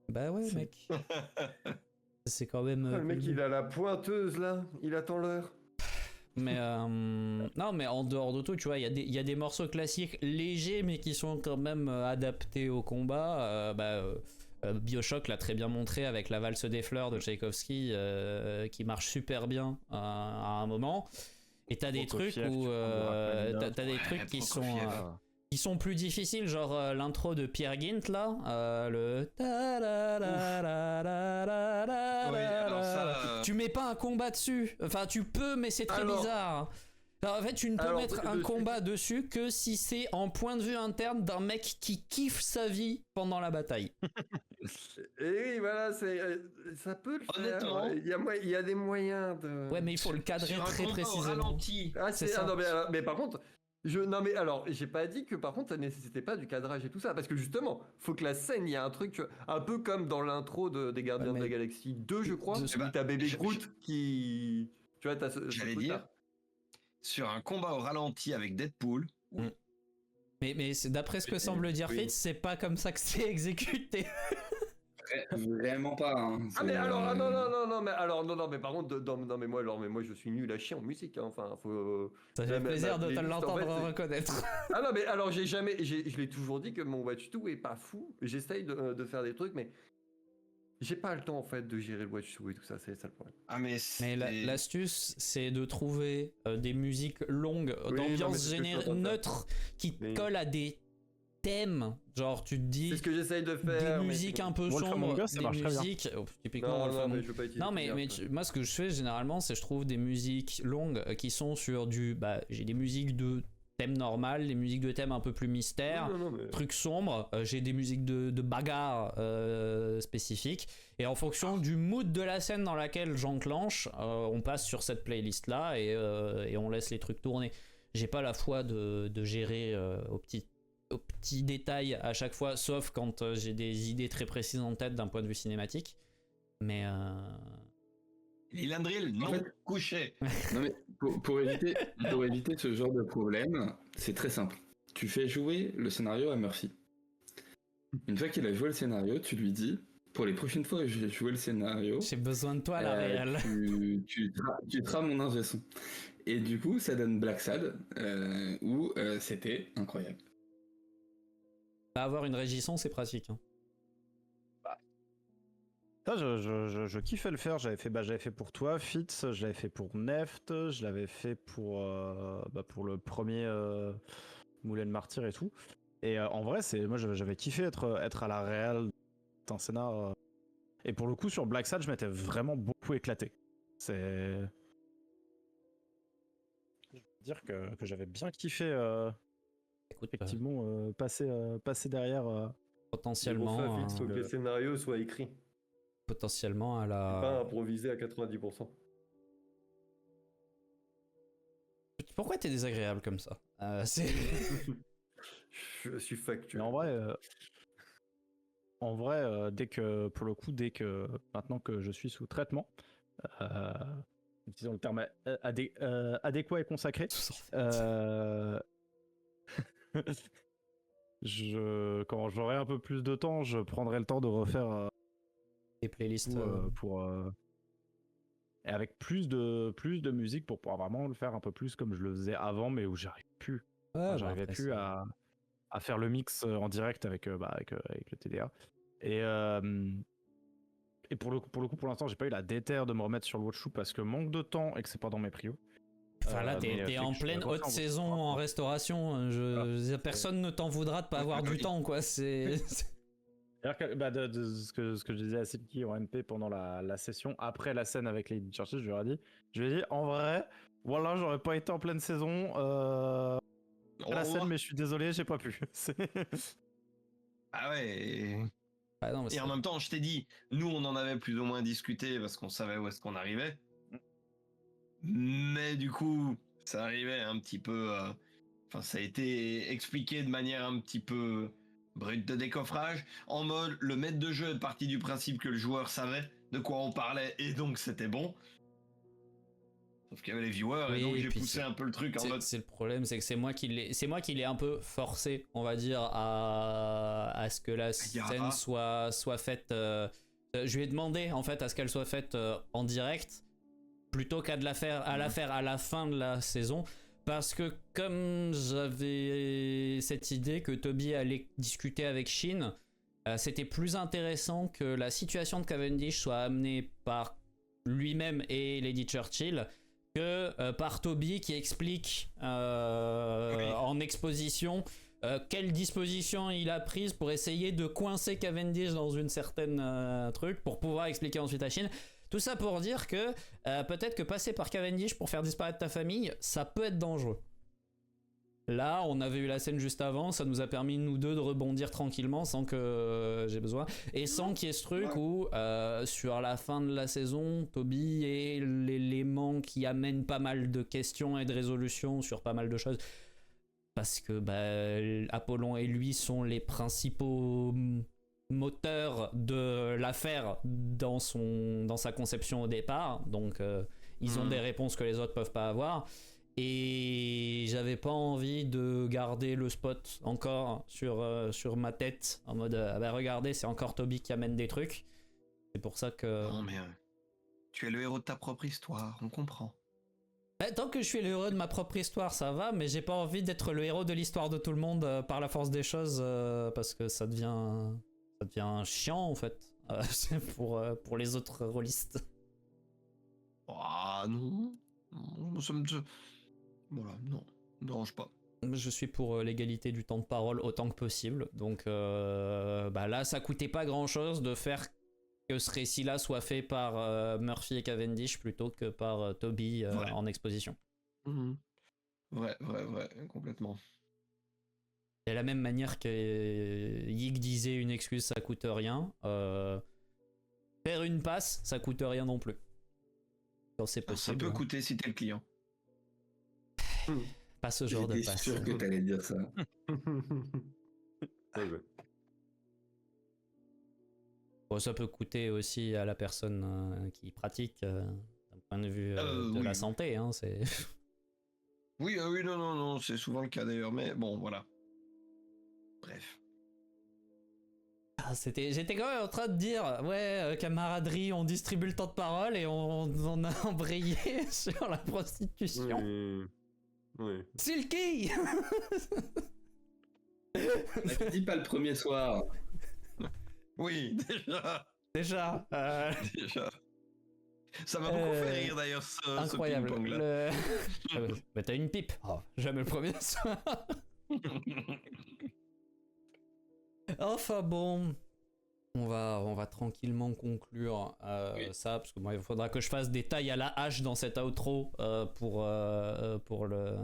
Bah ouais mec. C'est quand même...
Ah, le mec, il a la pointeuse là, il attend l'heure.
Mais non, mais en dehors de tout, tu vois, il y a des morceaux classiques légers, mais qui sont quand même adaptés au combat. Bioshock l'a très bien montré avec la valse des fleurs de Tchaïkovski, qui marche super bien à un moment. Et t'as des trucs
Prokofiev,
où
tu prends de
t'as des
Ouais,
trucs qui sont
Prokofiev.
qui sont plus difficiles, genre l'intro de Pierre Gint là, le
Oui, alors ça,
tu mets pas un combat dessus. Enfin, tu peux, mais c'est très
Alors-
bizarre. Alors, en fait, tu ne peux
Alors,
mettre un
dessus-
combat dessus que si c'est en point de vue interne d'un mec qui kiffe sa vie pendant la bataille.
Et oui, voilà, ça peut le faire.
Honnêtement.
Il y a des moyens de.
Ouais, mais il faut le cadrer
sur un
très
combat au
précisément.
ralenti.
Ah,
c'est
c'est
ça.
non, mais par contre, non mais alors, j'ai pas dit que par contre ça nécessitait pas du cadrage et tout ça, parce que justement, faut que la scène, il y a un truc, tu vois, un peu comme dans l'intro des Gardiens
Ouais,
de la
mais-
Galaxie 2, je crois,
Eh
ben,
où t'as bébé
je-
Groot qui, tu vois, t'as ce
J'allais
truc-là.
dire, sur un combat au ralenti avec Deadpool,
Mais d'après ce que semble dire
Oui.
Fitz, c'est pas comme ça que c'est exécuté.
Vraiment pas. Hein.
Ah mais
C'est,
alors non mais par contre non mais moi je suis nul à chier en musique, hein. Enfin faut
Ça fait
Même
plaisir
ma
de te
playlist, en
l'entendre
fait, c'est-
reconnaître.
Ah non mais alors je l'ai toujours dit que mon Watch 2 est pas fou. J'essaye de faire des trucs mais j'ai pas le temps en fait de gérer le Watch 2 et tout ça, c'est ça le problème.
ah mais
Mais
c'est...
l'astuce, c'est de trouver des musiques longues,
Oui, non, mais
d'ambiance
c'est ce que je suis en train de faire.
neutre, qui te
Oui.
collent à des thèmes. Genre, tu te dis
C'est ce que j'essaye de
des
faire. mais
musiques
c'est-
un peu
Wolf
sombres,
Among Us, ça
des
marche très bien.
musiques. Typiquement,
Non,
Wolf
non,
Among
mais
Us.
je veux pas utiliser.
Non, mais moi, ce que je fais généralement, c'est je trouve des musiques longues qui sont sur du. Bah, j'ai des musiques de thème normal, des musiques de thème un peu plus mystère.
Non, mais...
Trucs sombres, j'ai des musiques de bagarre spécifiques, et en fonction du mood de la scène dans laquelle j'enclenche, on passe sur cette playlist là et on laisse les trucs tourner. J'ai pas la foi de gérer au petit détail à chaque fois, sauf quand j'ai des idées très précises en tête d'un point de vue cinématique. Mais
Lilandril, non,
fait-
couché.
Non mais pour éviter ce genre de problème, c'est très simple. Tu fais jouer le scénario à Murphy. Une fois qu'il a joué le scénario, tu lui dis, pour les prochaines fois que je vais jouer le scénario,
j'ai besoin de toi, la réelle.
tu seras mon ingé son. Et du coup, ça donne Black Sad, où c'était incroyable.
Bah, avoir une régisson, c'est pratique. Hein.
Ça, je kiffais le faire. J'avais fait pour toi, Fitz. Je l'avais fait pour Neft. Je l'avais fait pour le premier Moulin Martyr et tout. Et en vrai, moi j'avais kiffé être à la réal d'un scénar. Et pour le coup, sur Black Sad, je m'étais vraiment beaucoup éclaté. dire que j'avais bien kiffé
Écoute,
effectivement passer derrière.
potentiellement,
Il faut que les scénarios soient écrits,
potentiellement à
pas
la.
improvisés à 90%.
Pourquoi t'es désagréable comme ça? C'est.
Je suis factuel.
Mais en vrai, dès que maintenant que je suis sous traitement, disons le terme adéquat et consacré, quand j'aurai un peu plus de temps, je prendrai le temps de refaire
Des playlists.
et avec plus de musique pour pouvoir vraiment le faire un peu plus comme je le faisais avant, mais où j'arrive plus.
Ouais,
J'arrivais
après,
plus à faire le mix en direct avec le TDA. Et pour le coup, pour l'instant, j'ai pas eu la déterre de me remettre sur le Watchou parce que manque de temps et que c'est pas dans mes prios.
Enfin là, t'es en pleine haute saison en restauration. Personne ne t'en voudra de pas avoir du temps, quoi. C'est.
De ce que je disais à Silky en MP pendant la session, après la scène avec les Churchill, je lui ai dit, en vrai, voilà, j'aurais pas été en pleine saison à la scène, mais je suis désolé, j'ai pas pu.
Ah ouais.
Ah non, mais
Et en même temps, je t'ai dit, nous, on en avait plus ou moins discuté parce qu'on savait où est-ce qu'on arrivait. Mais du coup, ça arrivait un petit peu. Enfin, ça a été expliqué de manière un petit peu brute de décoffrage. En mode, le maître de jeu est parti du principe que le joueur savait de quoi on parlait et donc c'était bon. Sauf qu'il y avait les viewers et donc j'ai poussé un peu le truc en mode.
C'est le problème, c'est que c'est moi qui l'ai un peu forcé, on va dire, à ce que la scène soit faite. Je lui ai demandé en fait à ce qu'elle soit faite en direct plutôt qu'à la faire à la fin de la saison. Parce que comme j'avais cette idée que Toby allait discuter avec Shin, c'était plus intéressant que la situation de Cavendish soit amenée par lui-même et Lady Churchill que par Toby qui explique en exposition quelle disposition il a prise pour essayer de coincer Cavendish dans une certaine truc pour pouvoir expliquer ensuite à Shin. Tout ça pour dire que peut-être que passer par Cavendish pour faire disparaître ta famille, ça peut être dangereux. Là, on avait eu la scène juste avant, ça nous a permis nous deux de rebondir tranquillement sans que j'ai besoin. Et sans qu'il y ait ce truc où sur la fin de la saison, Toby est l'élément qui amène pas mal de questions et de résolutions sur pas mal de choses. Parce que Apollon et lui sont les principaux moteur de l'affaire dans sa conception au départ, donc ils ont des réponses que les autres peuvent pas avoir, et j'avais pas envie de garder le spot encore sur ma tête en mode regardez, c'est encore Toby qui amène des trucs. C'est pour ça que
non mais tu es le héros de ta propre histoire, on comprend.
Tant que je suis le héros de ma propre histoire, ça va, mais j'ai pas envie d'être le héros de l'histoire de tout le monde par la force des choses, parce que ça devient chiant en fait pour les autres rôlistes.
Ah non, ça me... Voilà, non, ne dérange pas.
Je suis pour l'égalité du temps de parole autant que possible, donc là ça coûtait pas grand chose de faire que ce récit là soit fait par Murphy et Cavendish plutôt que par Toby en exposition.
Vrai, complètement.
De la même manière que Yig disait une excuse ça coûte rien, faire une passe ça coûte rien non plus. Quand c'est possible.
Ça peut coûter si t'es le client.
Pas ce genre de passe.
J'étais sûr que t'allais dire ça.
Bon, ça peut coûter aussi à la personne qui pratique d'un point de vue de la santé. Hein, c'est...
Oui, non, c'est souvent le cas d'ailleurs, mais bon, voilà. Bref.
J'étais quand même en train de dire, camaraderie, on distribue le temps de parole et on a embrayé sur la prostitution.
Oui.
Silky.
Dis pas le premier soir.
Oui, déjà. Déjà. Ça m'a beaucoup fait rire d'ailleurs
incroyable.
ce ping-pong-là.
T'as une pipe. Oh, jamais le premier soir. Enfin bon. on va tranquillement conclure ça, parce que moi, il faudra que je fasse des tailles à la hache dans cet outro pour le...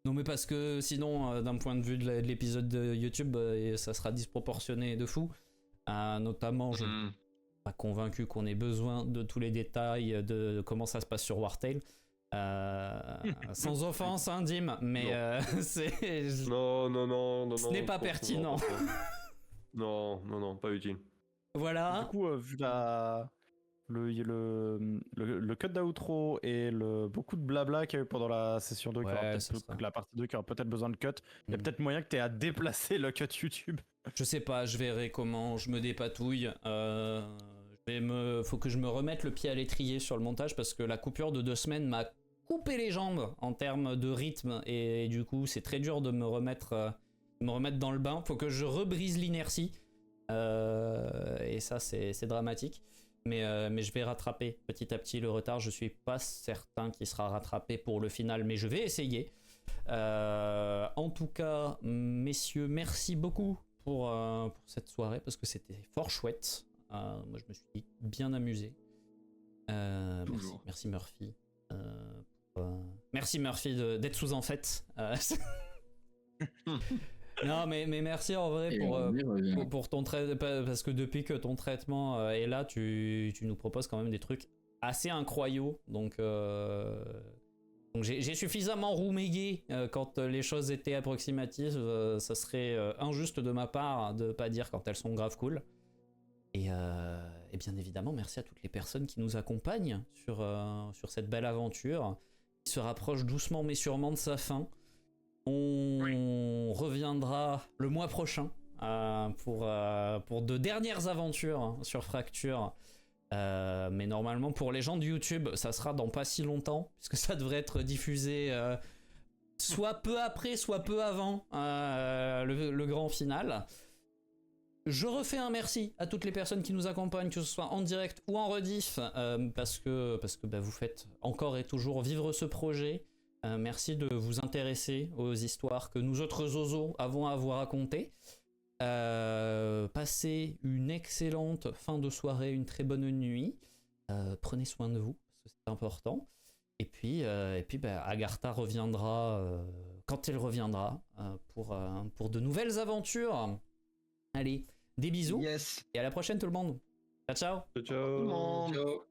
Non, mais parce que sinon, d'un point de vue de l'épisode de YouTube, ça sera disproportionné de fou. Notamment, je suis pas convaincu qu'on ait besoin de tous les détails de comment ça se passe sur Wartail. Sans offense, hein, Dim, mais c'est...
Non,
Ce n'est pas pertinent.
Non, pas utile.
Voilà.
Du coup, vu le cut d'outro et beaucoup de blabla qu'il y a eu pendant la session 2, la partie 2 qui aura peut-être besoin de cut, il y a peut-être moyen que tu aies à déplacer le cut YouTube.
Je sais pas, je verrai comment je me dépatouille. Faut que je me remette le pied à l'étrier sur le montage parce que la coupure de 2 semaines m'a coupé les jambes en termes de rythme et du coup c'est très dur de me remettre dans le bain. Faut que je rebrise l'inertie et ça c'est dramatique. Mais je vais rattraper petit à petit le retard. Je suis pas certain qu'il sera rattrapé pour le final, mais je vais essayer. En tout cas, messieurs, merci beaucoup pour cette soirée parce que c'était fort chouette. Moi, je me suis bien amusé. Merci Murphy. Merci Murphy d'être sous en fait. Non, mais merci en vrai pour ton traitement, parce que depuis que ton traitement est là, tu nous proposes quand même des trucs assez incroyables. Donc j'ai suffisamment roumégué quand les choses étaient approximatives. Ça serait injuste de ma part de pas dire quand elles sont grave cool. Et bien évidemment, merci à toutes les personnes qui nous accompagnent sur cette belle aventure qui se rapproche doucement mais sûrement de sa fin. On reviendra le mois prochain pour de dernières aventures sur Fracture. Mais normalement, pour les gens de YouTube, ça sera dans pas si longtemps, puisque ça devrait être diffusé soit peu après, soit peu avant le grand final. Je refais un merci à toutes les personnes qui nous accompagnent, que ce soit en direct ou en rediff, parce que vous faites encore et toujours vivre ce projet. Merci de vous intéresser aux histoires que nous autres zozos avons à vous raconter. Passez une excellente fin de soirée, une très bonne nuit. Prenez soin de vous, parce que c'est important. Et puis Agartha reviendra quand elle reviendra pour de nouvelles aventures. Allez, des bisous.
Yes.
Et à la prochaine tout le monde. Ciao, ciao.
Ciao.
Ciao.